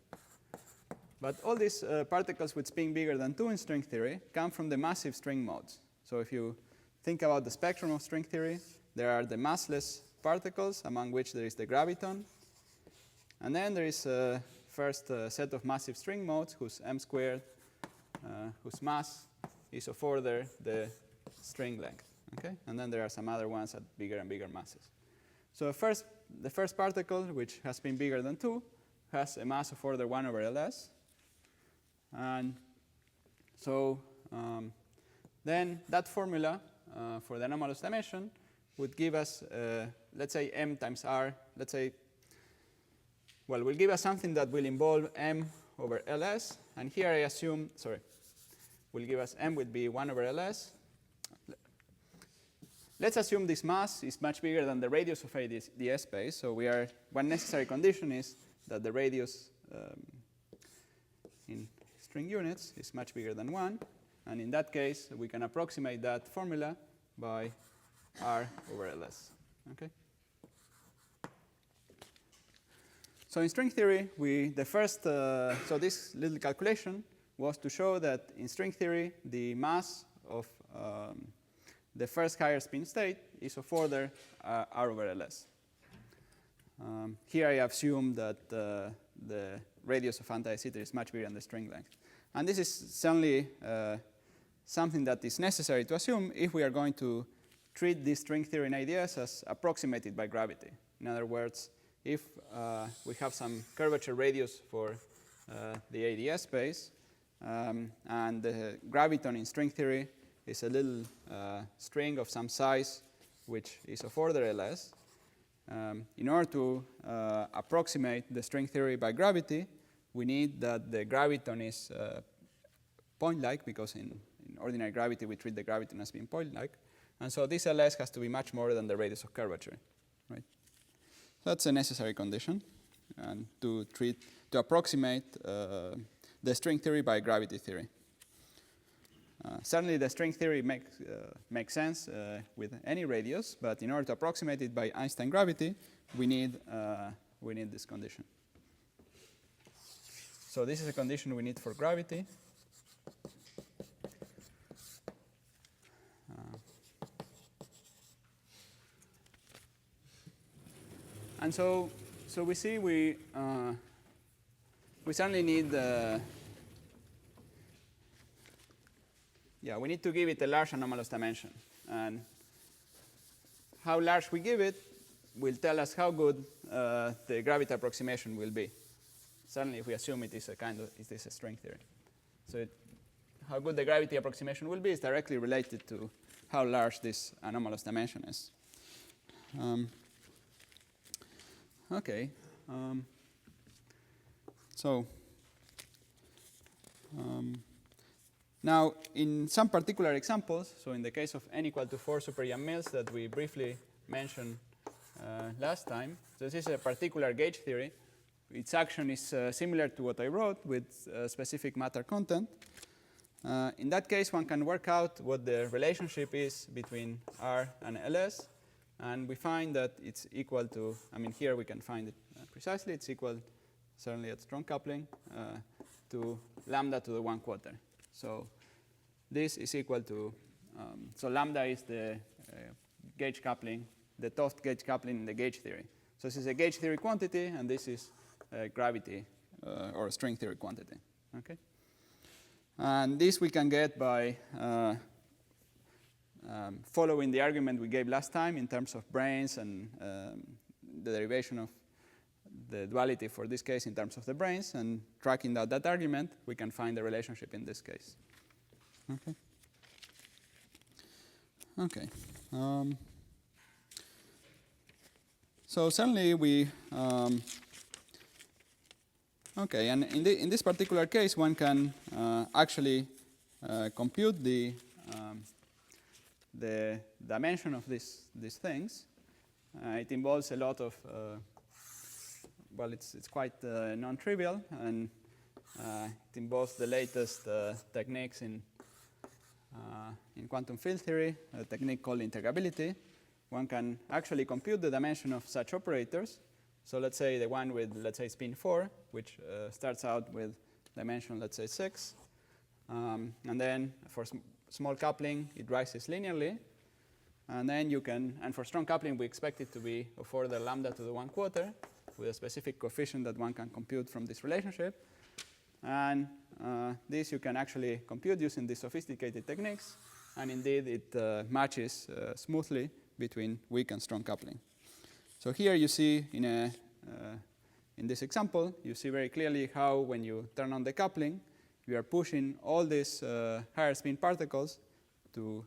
But all these particles with spin bigger than 2 in string theory come from the massive string modes. So if you think about the spectrum of string theory, there are the massless particles, among which there is the graviton. And then there is a first set of massive string modes whose m squared, whose mass is of order the string length. Okay? And then there are some other ones at bigger and bigger masses. So the first particle, which has spin bigger than 2, has a mass of order 1 over Ls. And so then that formula for the anomalous dimension would give us, let's say, m times r. Let's say, well, will give us something that will involve m over Ls. And here I assume, will give us m would be 1 over Ls. Let's assume this mass is much bigger than the radius of ADS space. So one necessary condition is that the radius in string units is much bigger than 1. And in that case, we can approximate that formula by r over Ls. Okay? So in string theory, so this little calculation was to show that in string theory, the mass of the first higher spin state is of order r over Ls. Here I assume that the radius of anti-zeta is much bigger than the string length. And this is certainly something that is necessary to assume if we are going to treat this string theory in ADS as approximated by gravity. In other words, if we have some curvature radius for the ADS space, and the graviton in string theory is a little string of some size which is of order Ls, in order to approximate the string theory by gravity, we need that the graviton is point-like, because in ordinary gravity we treat the graviton as being point-like. And so this Ls has to be much more than the radius of curvature. Right? That's a necessary condition, and to approximate the string theory by gravity theory. Certainly the string theory makes sense with any radius, but in order to approximate it by Einstein gravity, we need this condition. So this is a condition we need for gravity. And so we see we certainly need, we need to give it a large anomalous dimension. And how large we give it will tell us how good the gravity approximation will be. Certainly, if we assume it is a string theory. So how good the gravity approximation will be is directly related to how large this anomalous dimension is. Okay. Now, in some particular examples, so in the case of n equal to 4 super Young Mills that we briefly mentioned last time, so this is a particular gauge theory. Its action is similar to what I wrote with specific matter content. In that case, one can work out what the relationship is between R and Ls. And we find that it's equal to, here we can find it precisely. It's equal, certainly at strong coupling, to lambda to the 1/4. So this is equal to, so lambda is the gauge coupling, the Toft gauge coupling in the gauge theory. So this is a gauge theory quantity, and this is a gravity or a string theory quantity. Okay. And this we can get by following the argument we gave last time in terms of branes and the derivation of the duality for this case in terms of the branes, and tracking out that argument, we can find the relationship in this case. Okay. Okay. So certainly we. Okay, and in this particular case, one can actually compute the dimension of these things. It involves a lot of, it's quite non-trivial, and it involves the latest techniques in quantum field theory, a technique called integrability. One can actually compute the dimension of such operators. So let's say the one with, let's say, spin 4, which starts out with dimension, let's say, 6. And then for small coupling, it rises linearly. And then you can, and for strong coupling, we expect it to be of order lambda to the 1/4 with a specific coefficient that one can compute from this relationship. And this you can actually compute using these sophisticated techniques. And indeed, it matches smoothly between weak and strong coupling. So here you see in this example, you see very clearly how when you turn on the coupling, you are pushing all these higher spin particles to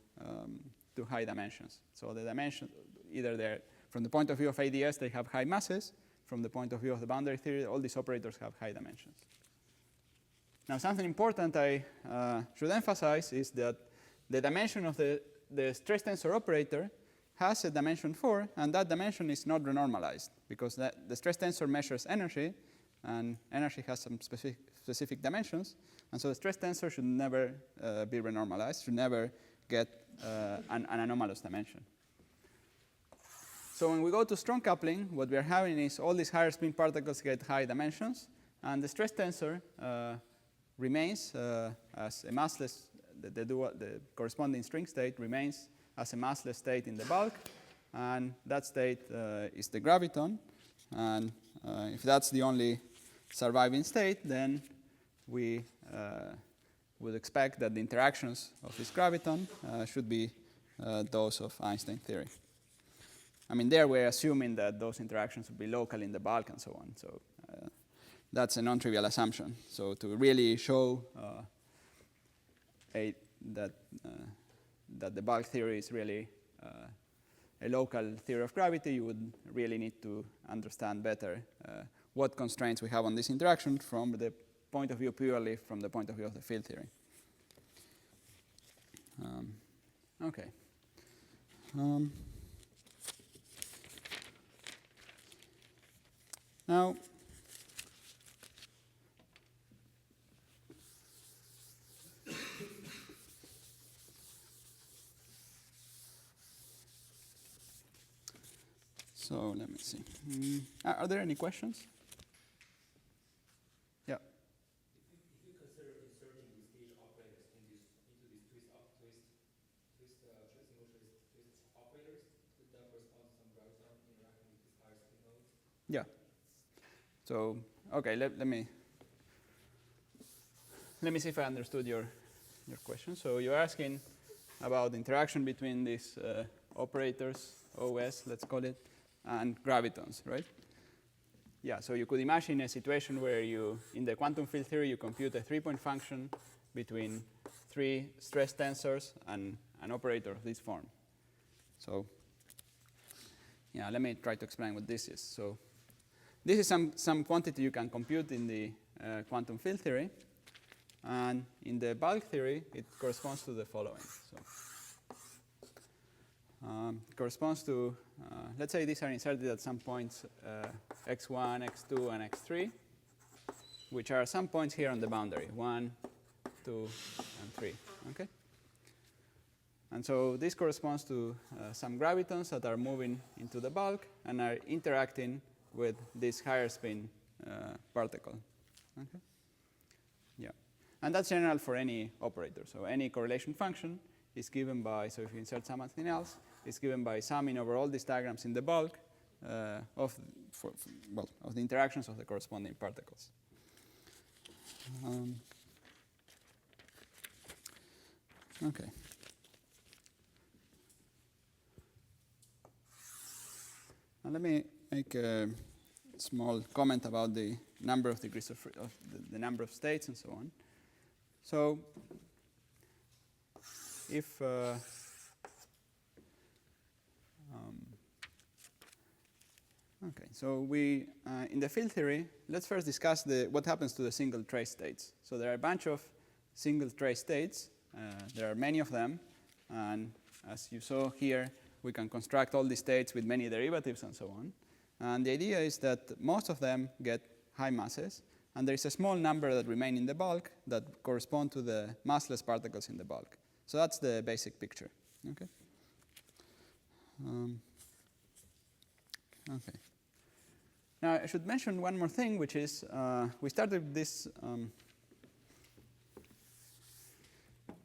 high dimensions. So the dimension, either they're, from the point of view of ADS, they have high masses. From the point of view of the boundary theory, all these operators have high dimensions. Now, something important I should emphasize is that the dimension of the stress tensor operator has a dimension 4, and that dimension is not renormalized, because the stress tensor measures energy, and energy has some specific dimensions, and so the stress tensor should never be renormalized, should never get an anomalous dimension. So when we go to strong coupling, what we are having is all these higher spin particles get high dimensions, and the stress tensor remains as a massless, the corresponding string state remains as a massless state in the bulk, and that state is the graviton. And if that's the only surviving state, then we would expect that the interactions of this graviton should be those of Einstein theory. There we're assuming that those interactions would be local in the bulk and so on. So that's a non-trivial assumption. So to really show that the bulk theory is really a local theory of gravity, you would really need to understand better what constraints we have on this interaction from the point of view, purely from the point of view of the field theory. Okay. Now, so let me see. Are there any questions? Yeah. If you consider inserting these gauge operators into these twist operators, would that correspond to some graviton interacting with these higher spin modes? Yeah. So, okay, let me let me see if I understood your question. So you're asking about the interaction between these operators, OS, let's call it, and gravitons, right? Yeah, so you could imagine a situation where you, in the quantum field theory, you compute a 3-point function between 3 stress tensors and an operator of this form. So yeah, let me try to explain what this is. So this is some quantity you can compute in the quantum field theory. And in the bulk theory, it corresponds to the following. So it corresponds to, let's say these are inserted at some points x1, x2, and x3, which are some points here on the boundary, 1, 2, and 3. Okay? And so this corresponds to some gravitons that are moving into the bulk and are interacting with this higher spin particle. Okay? Yeah. And that's general for any operator. So any correlation function is given by, so if you insert something else, it's given by summing over all these diagrams in the bulk of the interactions of the corresponding particles. Okay. Now let me make a small comment about the number of degrees of the number of states and so on. So if okay, so we in the field theory, let's first discuss what happens to the single trace states. So there are a bunch of single trace states. There are many of them, and as you saw here, we can construct all these states with many derivatives and so on. And the idea is that most of them get high masses, and there is a small number that remain in the bulk that correspond to the massless particles in the bulk. So that's the basic picture. Okay. Okay. Now I should mention one more thing, which is we started this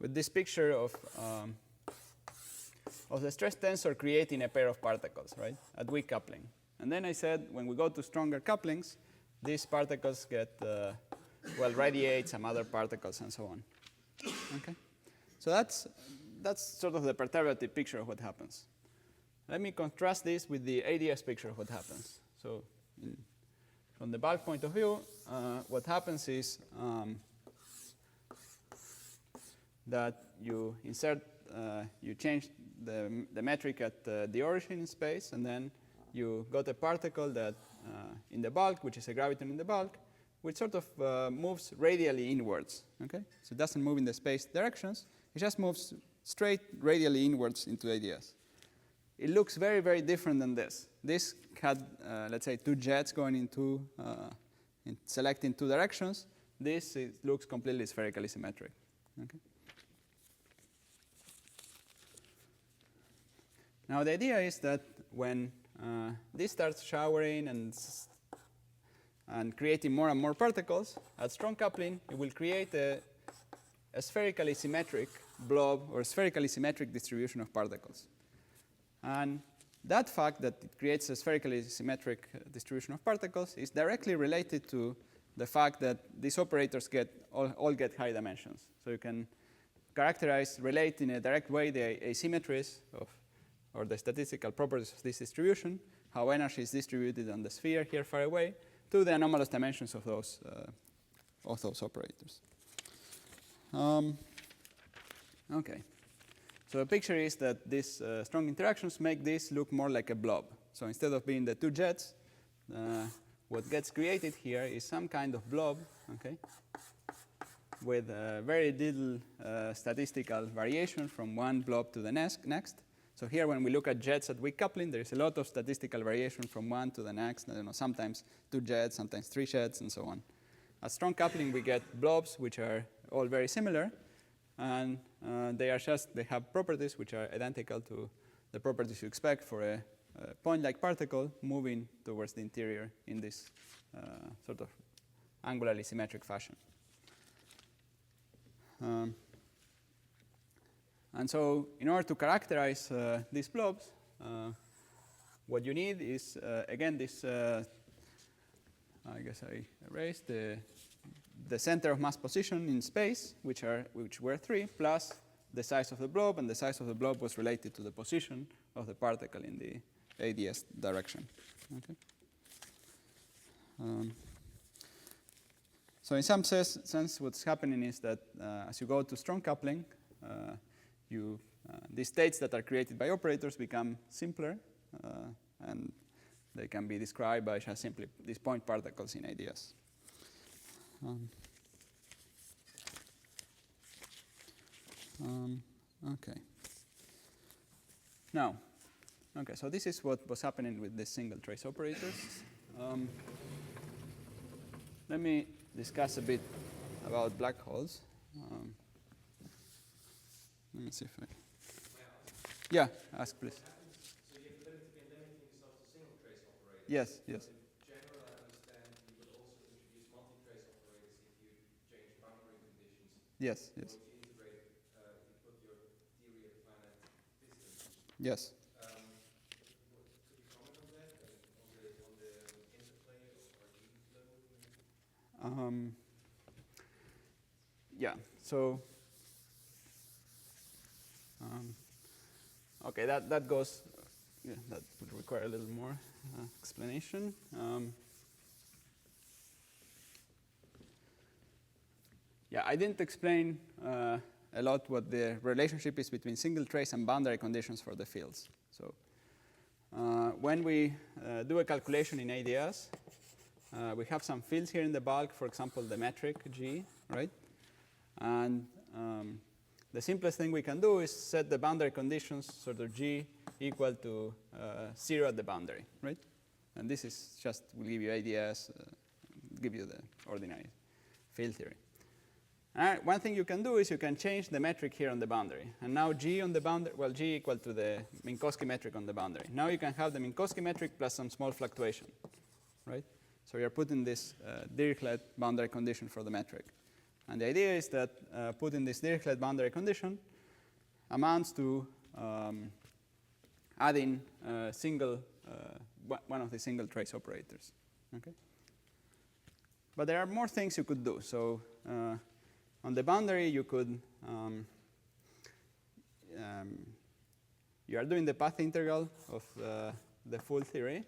with this picture of the stress tensor creating a pair of particles, right, at weak coupling. And then I said when we go to stronger couplings, these particles get, radiate some other particles and so on. Okay? So that's sort of the perturbative picture of what happens. Let me contrast this with the ADS picture of what happens. So from the bulk point of view, what happens is that you insert, you change the metric at the origin in space, and then you got a particle that in the bulk, which is a graviton in the bulk, which sort of moves radially inwards. Okay? So it doesn't move in the space directions. It just moves straight radially inwards into ADS. It looks very, very different than this. This had, let's say, 2 jets going into selecting 2 directions. This looks completely spherically symmetric. Okay? Now the idea is that when this starts showering and creating more and more particles, at strong coupling, it will create a spherically symmetric blob or spherically symmetric distribution of particles. And that fact that it creates a spherically symmetric distribution of particles is directly related to the fact that these operators all get high dimensions. So you can relate in a direct way the asymmetries or the statistical properties of this distribution, how energy is distributed on the sphere here far away, to the anomalous dimensions of those operators. Okay. So the picture is that these strong interactions make this look more like a blob. So instead of being the 2 jets, what gets created here is some kind of blob, okay, with very little statistical variation from one blob to the next. So here, when we look at jets at weak coupling, there is a lot of statistical variation from one to the next. I don't know, sometimes 2 jets, sometimes 3 jets, and so on. At strong coupling, we get blobs, which are all very similar, and they have properties which are identical to the properties you expect for a point-like particle moving towards the interior in this sort of angularly symmetric fashion. And so in order to characterize these blobs, what you need is, again, this, I guess I erased the center of mass position in space, which were 3, plus the size of the blob, and the size of the blob was related to the position of the particle in the ADS direction. Okay. So in some sense, what's happening is that as you go to strong coupling, these states that are created by operators become simpler, and they can be described by just simply these point particles in ADS. Okay. Now, okay, so this is what was happening with the single trace operators. Let me discuss a bit about black holes. Let me see if I... Yeah, ask please. So you've been limiting yourself to single trace operators. Yes, yes. In general, I understand you would also introduce multi-trace operators if you change boundary conditions. Yes, yes. Or if you integrate, if you put your theory at finite distance. Yes. Could you comment on that and on the interplay of RG flow? Yeah, so okay, that goes, yeah, that would require a little more explanation. Yeah, I didn't explain a lot what the relationship is between single trace and boundary conditions for the fields. So when we do a calculation in ADS, we have some fields here in the bulk, for example, the metric G, right? And the simplest thing we can do is set the boundary conditions, sort of G equal to 0 at the boundary, right? And this is just, will give you ADS, give you the ordinary field theory. One thing you can do is you can change the metric here on the boundary. And now G on the boundary, well, G equal to the Minkowski metric on the boundary. Now you can have the Minkowski metric plus some small fluctuation, right? So you're putting this Dirichlet boundary condition for the metric. And the idea is that putting this Dirichlet boundary condition amounts to adding one of the single trace operators. Okay? But there are more things you could do. So on the boundary, you could, you are doing the path integral of the full theory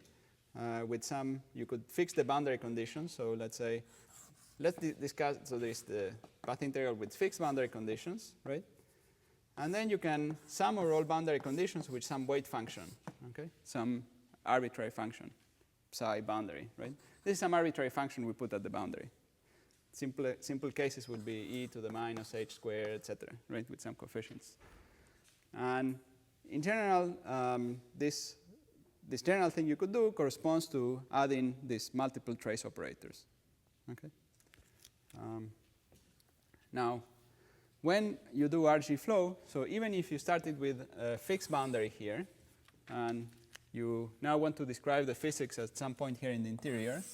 with some, you could fix the boundary conditions. So let's say, let's discuss, so there's the path integral with fixed boundary conditions, right? And then you can sum over all boundary conditions with some weight function, okay? Some arbitrary function, psi boundary, right? This is some arbitrary function we put at the boundary. Simple cases would be e to the minus h squared, etc., right, with some coefficients. And in general, this general thing you could do corresponds to adding these multiple trace operators, okay? Now, when you do RG flow, so even if you started with a fixed boundary here, and you now want to describe the physics at some point here in the interior,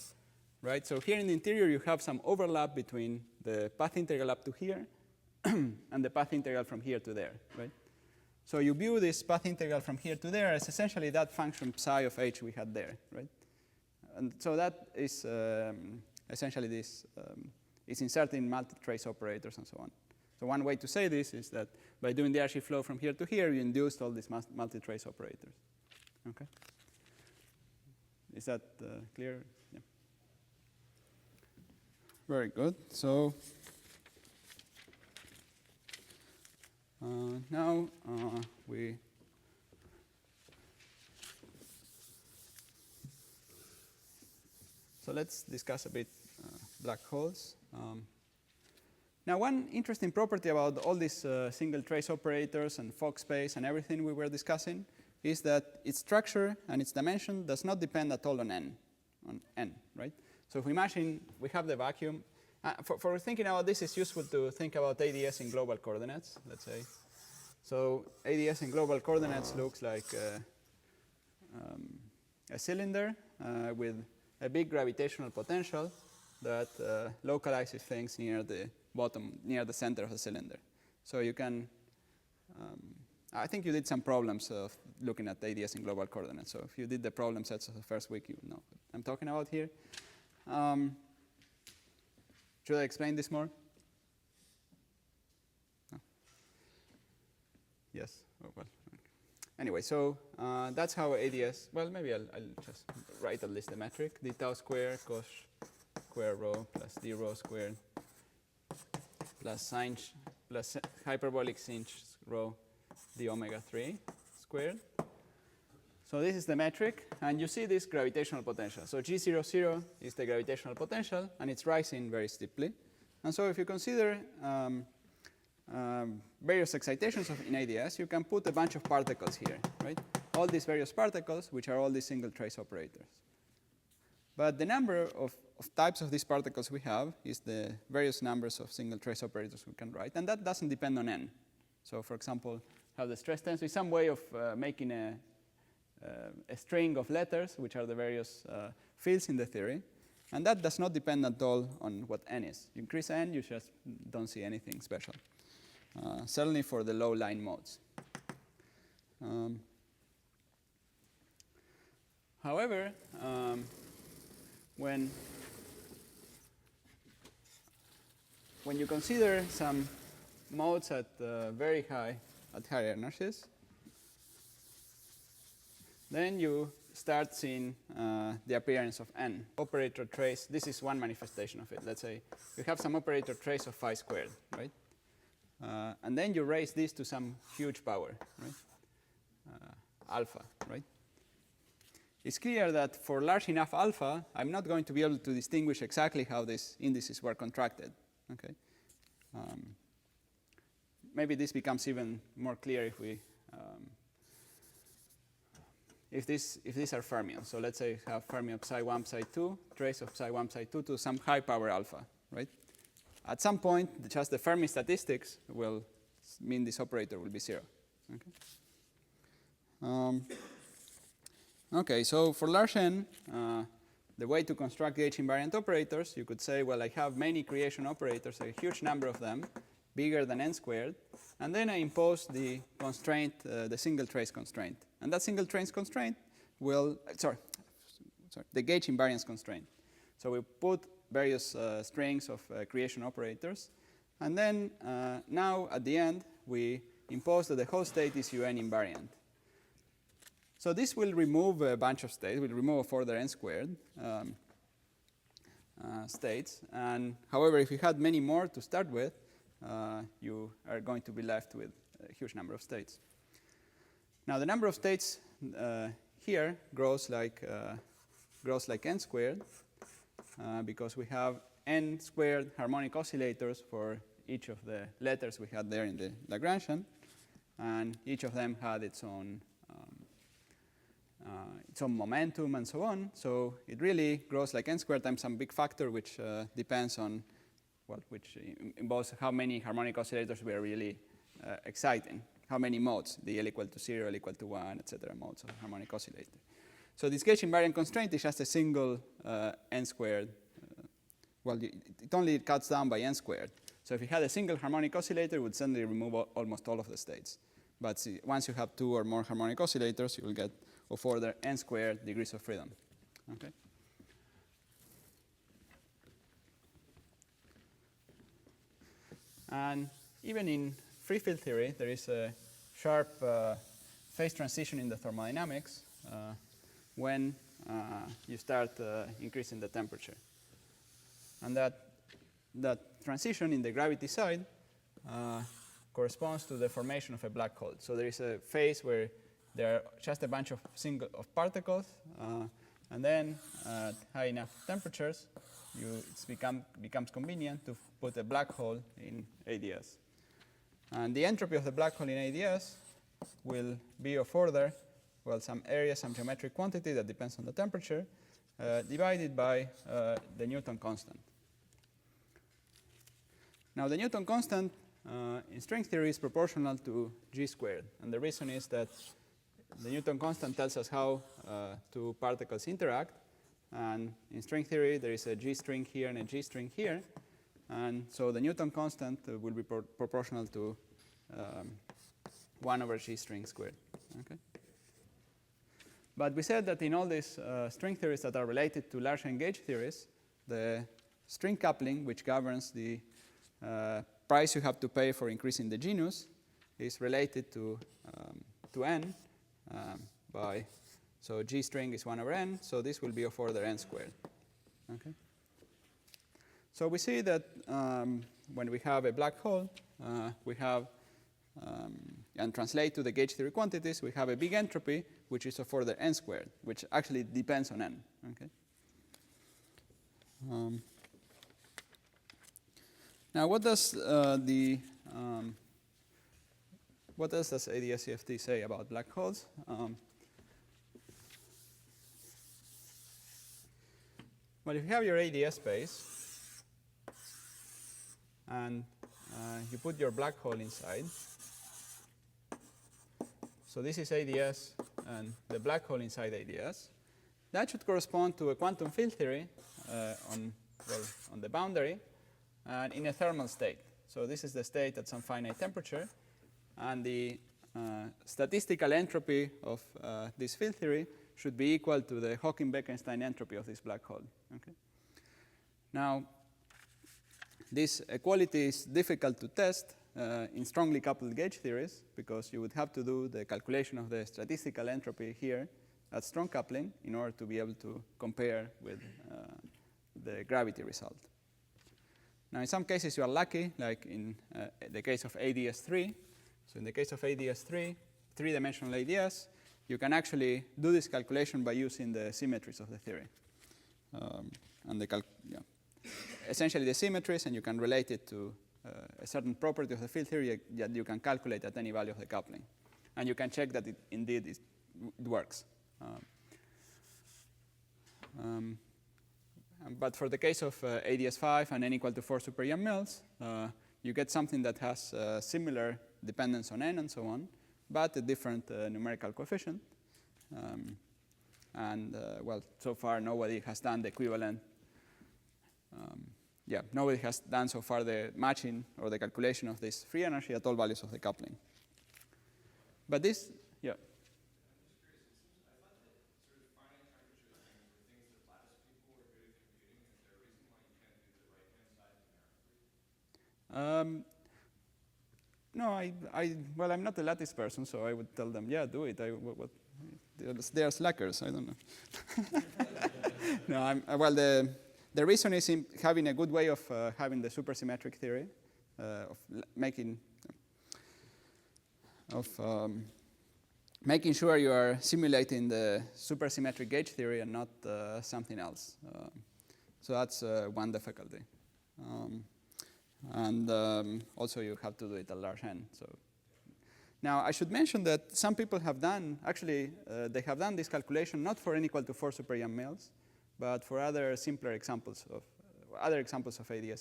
right? So here in the interior, you have some overlap between the path integral up to here and the path integral from here to there, right? So you view this path integral from here to there as essentially that function psi of h we had there, right? And so that is essentially this is inserting multi-trace operators and so on. So one way to say this is that by doing the RG flow from here to here, you induced all these multi-trace operators. Okay? Is that clear? Yeah. Very good. So now so let's discuss a bit black holes. Now, one interesting property about all these single trace operators and Fock space and everything we were discussing is that its structure and its dimension does not depend at all on n, right? So if we imagine we have the vacuum, for thinking about this, it's useful to think about ADS in global coordinates, let's say. So ADS in global coordinates looks like a cylinder with a big gravitational potential that localizes things near the bottom, near the center of the cylinder. So you can, I think you did some problems of looking at ADS in global coordinates. So if you did the problem sets of the first week, you know what I'm talking about here. Should I explain this more? No. Yes? Oh, well. Anyway, so that's how ADS, well, maybe I'll just write at least the metric, d tau squared cos square rho plus d rho squared plus sine plus hyperbolic sinh rho d omega 3 squared. So this is the metric, and you see this gravitational potential. So G00 is the gravitational potential, and it's rising very steeply. And so if you consider various excitations in ADS, you can put a bunch of particles here, right? All these various particles, which are all these single trace operators. But the number of types of these particles we have is the various numbers of single trace operators we can write, and that doesn't depend on n. So for example, have the stress tensor is some way of making a string of letters, which are the various fields in the theory, and that does not depend at all on what n is. You increase n, you just don't see anything special. Certainly for the low line modes. However, when you consider some modes at higher energies, then you start seeing the appearance of n. Operator trace, this is one manifestation of it. Let's say you have some operator trace of phi squared, right? And then you raise this to some huge power, right? Alpha, right? It's clear that for large enough alpha, I'm not going to be able to distinguish exactly how these indices were contracted. Okay. Maybe this becomes even more clear if we if these are fermions. So let's say we have fermion of psi 1, psi 2, trace of psi 1, psi 2 to some high power alpha, right? At some point, just the Fermi statistics will mean this operator will be 0. Okay. Okay, so for large n, the way to construct gauge invariant operators, you could say, well, I have many creation operators, a huge number of them, bigger than n squared, and then I impose the constraint, the single trace constraint. And that single trace constraint will, the gauge invariance constraint. So we put various strings of creation operators, and then now at the end, we impose that the whole state is UN invariant. So this will remove a bunch of states, will remove a further n squared states. And however, if you had many more to start with, you are going to be left with a huge number of states. Now the number of states here grows like n squared because we have n squared harmonic oscillators for each of the letters we had there in the Lagrangian, and each of them had its own momentum and so on. So it really grows like n squared times some big factor, which depends on, well, which involves how many harmonic oscillators we are really exciting, how many modes, the L equal to 0, L equal to 1, etc. modes of harmonic oscillator. So this gauge invariant constraint is just a single n squared. Well, it only cuts down by n squared. So if you had a single harmonic oscillator, it would suddenly remove almost all of the states. But see, once you have 2 or more harmonic oscillators, you will get of order n squared degrees of freedom. Okay. And even in free field theory, there is a sharp phase transition in the thermodynamics when you start increasing the temperature. And that transition in the gravity side corresponds to the formation of a black hole. So there is a phase where there are just a bunch of particles, and then at high enough temperatures, it becomes convenient to put a black hole in ADS. And the entropy of the black hole in ADS will be of order, well, some area, some geometric quantity that depends on the temperature, divided by the Newton constant. Now, the Newton constant in string theory is proportional to g squared. And the reason is that the Newton constant tells us how two particles interact. And in string theory, there is a g string here and a g string here. And so the Newton constant will be proportional to 1 over g string squared. Okay? But we said that in all these string theories that are related to large n gauge theories, the string coupling, which governs the price you have to pay for increasing the genus, is related to n by, so G string is 1 over n, so this will be of order n squared. Okay. So we see that when we have a black hole, we have, and translate to the gauge theory quantities, we have a big entropy, which is of order n squared, which actually depends on n. Okay. Now, what does what else does ADS CFT say about black holes? Well, if you have your ADS space and you put your black hole inside, so this is ADS and the black hole inside ADS, that should correspond to a quantum field theory on the boundary and in a thermal state. So this is the state at some finite temperature, and the statistical entropy of this field theory should be equal to the Hawking-Bekenstein entropy of this black hole. Okay. Now, this equality is difficult to test in strongly coupled gauge theories, because you would have to do the calculation of the statistical entropy here at strong coupling in order to be able to compare with the gravity result. Now, in some cases you are lucky, like in the case of ADS3. So in the case of ADS3, three-dimensional ADS, you can actually do this calculation by using the symmetries of the theory. And essentially the symmetries, and you can relate it to a certain property of the field theory that you can calculate at any value of the coupling. And you can check that it indeed it works. But for the case of ADS5 and n equal to 4 super Young mills, you get something that has similar dependence on n and so on, but a different numerical coefficient. Well, so far nobody has done the equivalent. Nobody has done so far the matching or the calculation of this free energy at all values of the coupling. But this, yeah. No, well, I'm not a lattice person, so I would tell them, yeah, do it. They are slackers. I don't know. No, well, the reason is in having a good way of having the supersymmetric theory, making sure you are simulating the supersymmetric gauge theory and not something else. So that's one difficulty. Also you have to do it at large n. So now I should mention that some people have done, actually they have done this calculation not for n equal to 4 super Young mills, but for other simpler examples of ADS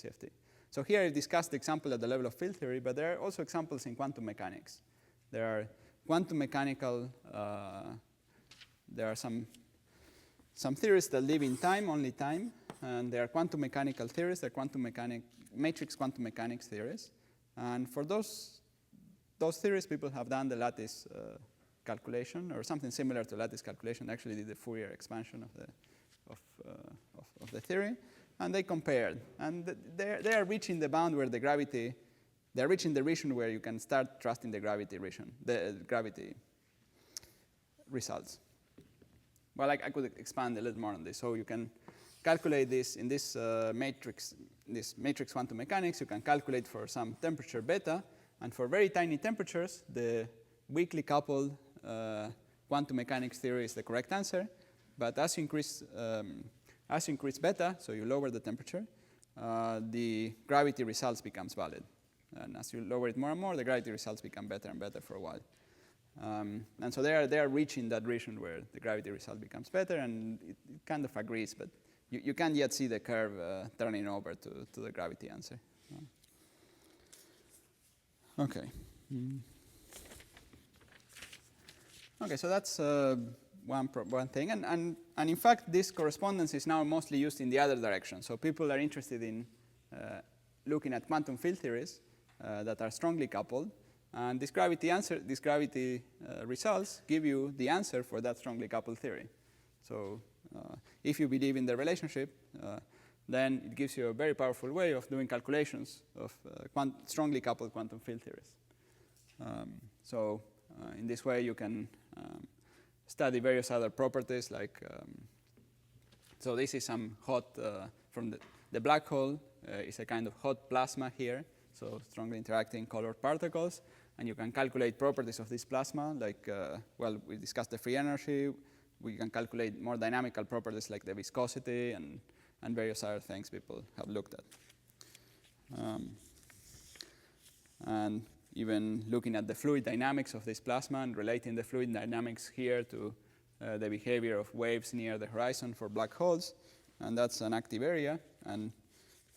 CFT. So here I discussed the example at the level of field theory, but there are also examples in quantum mechanics. There are quantum mechanical, there are some theories that live in time, only time, and there are quantum mechanical theories, there are matrix quantum mechanics theories. And for those theories, people have done the lattice calculation, or something similar to lattice calculation. They actually did the Fourier expansion of the theory, and they compared. And they are reaching the bound where the gravity, they are reaching the region where you can start trusting the gravity region, the gravity results. Well, I could expand a little more on this. So you can calculate this in this matrix quantum mechanics. You can calculate for some temperature beta, and for very tiny temperatures, the weakly coupled quantum mechanics theory is the correct answer. But as you increase beta, so you lower the temperature, the gravity results becomes valid. And as you lower it more and more, the gravity results become better and better for a while. And so they are reaching that region where the gravity result becomes better, and it kind of agrees, but you can't yet see the curve turning over to the gravity answer. Okay. Okay, so that's one thing. And in fact, this correspondence is now mostly used in the other direction. So people are interested in looking at quantum field theories that are strongly coupled. And this gravity results give you the answer for that strongly coupled theory. So if you believe in the relationship, then it gives you a very powerful way of doing calculations of strongly coupled quantum field theories. So in this way, you can study various other properties like, so this is some hot, from the black hole is a kind of hot plasma here, so strongly interacting colored particles. And you can calculate properties of this plasma, like, well, we discussed the free energy. We can calculate more dynamical properties like the viscosity and various other things people have looked at. And even looking at the fluid dynamics of this plasma and relating the fluid dynamics here to the behavior of waves near the horizon for black holes. And that's an active area. And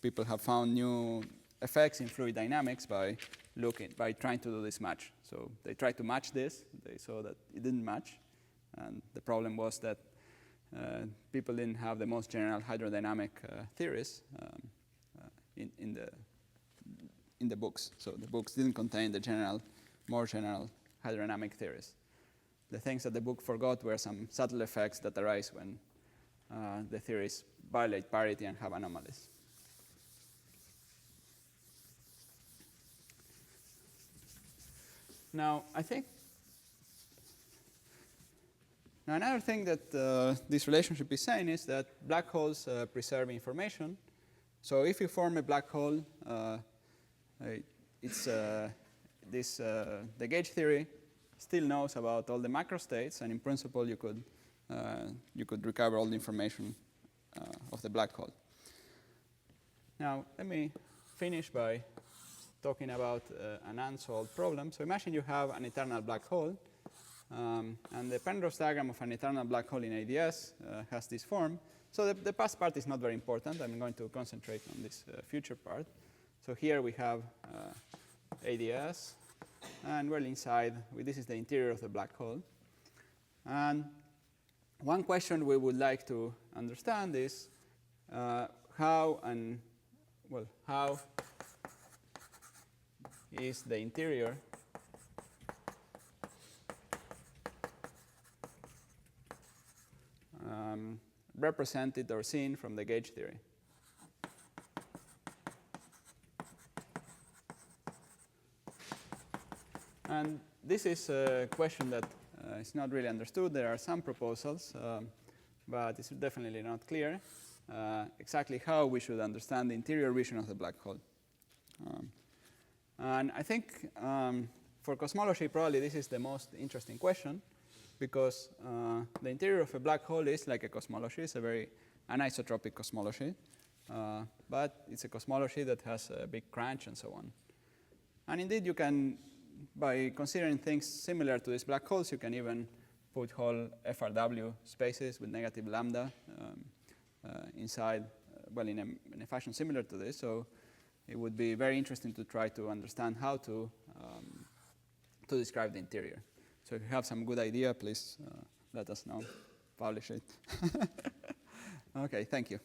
people have found new effects in fluid dynamics by trying to do this match. So they tried to match this. They saw that it didn't match. And the problem was that people didn't have the most general hydrodynamic theories in the books. So the books didn't contain the more general hydrodynamic theories. The things that the book forgot were some subtle effects that arise when the theories violate parity and have anomalies. Now, I think another thing that this relationship is saying is that black holes preserve information. So if you form a black hole, the gauge theory still knows about all the macro states, and in principle, you could recover all the information of the black hole. Now, let me finish by talking about an unsolved problem. So imagine you have an eternal black hole, and the Penrose diagram of an eternal black hole in ADS has this form. So the past part is not very important. I'm going to concentrate on this future part. So here we have ADS, and well inside, this is the interior of the black hole. And one question we would like to understand is how is the interior represented or seen from the gauge theory. And this is a question that is not really understood. There are some proposals, but it's definitely not clear exactly how we should understand the interior region of the black hole. And I think for cosmology, probably this is the most interesting question, because the interior of a black hole is like a cosmology. It's a very anisotropic cosmology, but it's a cosmology that has a big crunch and so on. And indeed, you can, by considering things similar to these black holes, you can even put whole FRW spaces with negative lambda inside, well, in a fashion similar to this. So it would be very interesting to try to understand how to describe the interior. So if you have some good idea, please let us know. Publish it. Okay, thank you.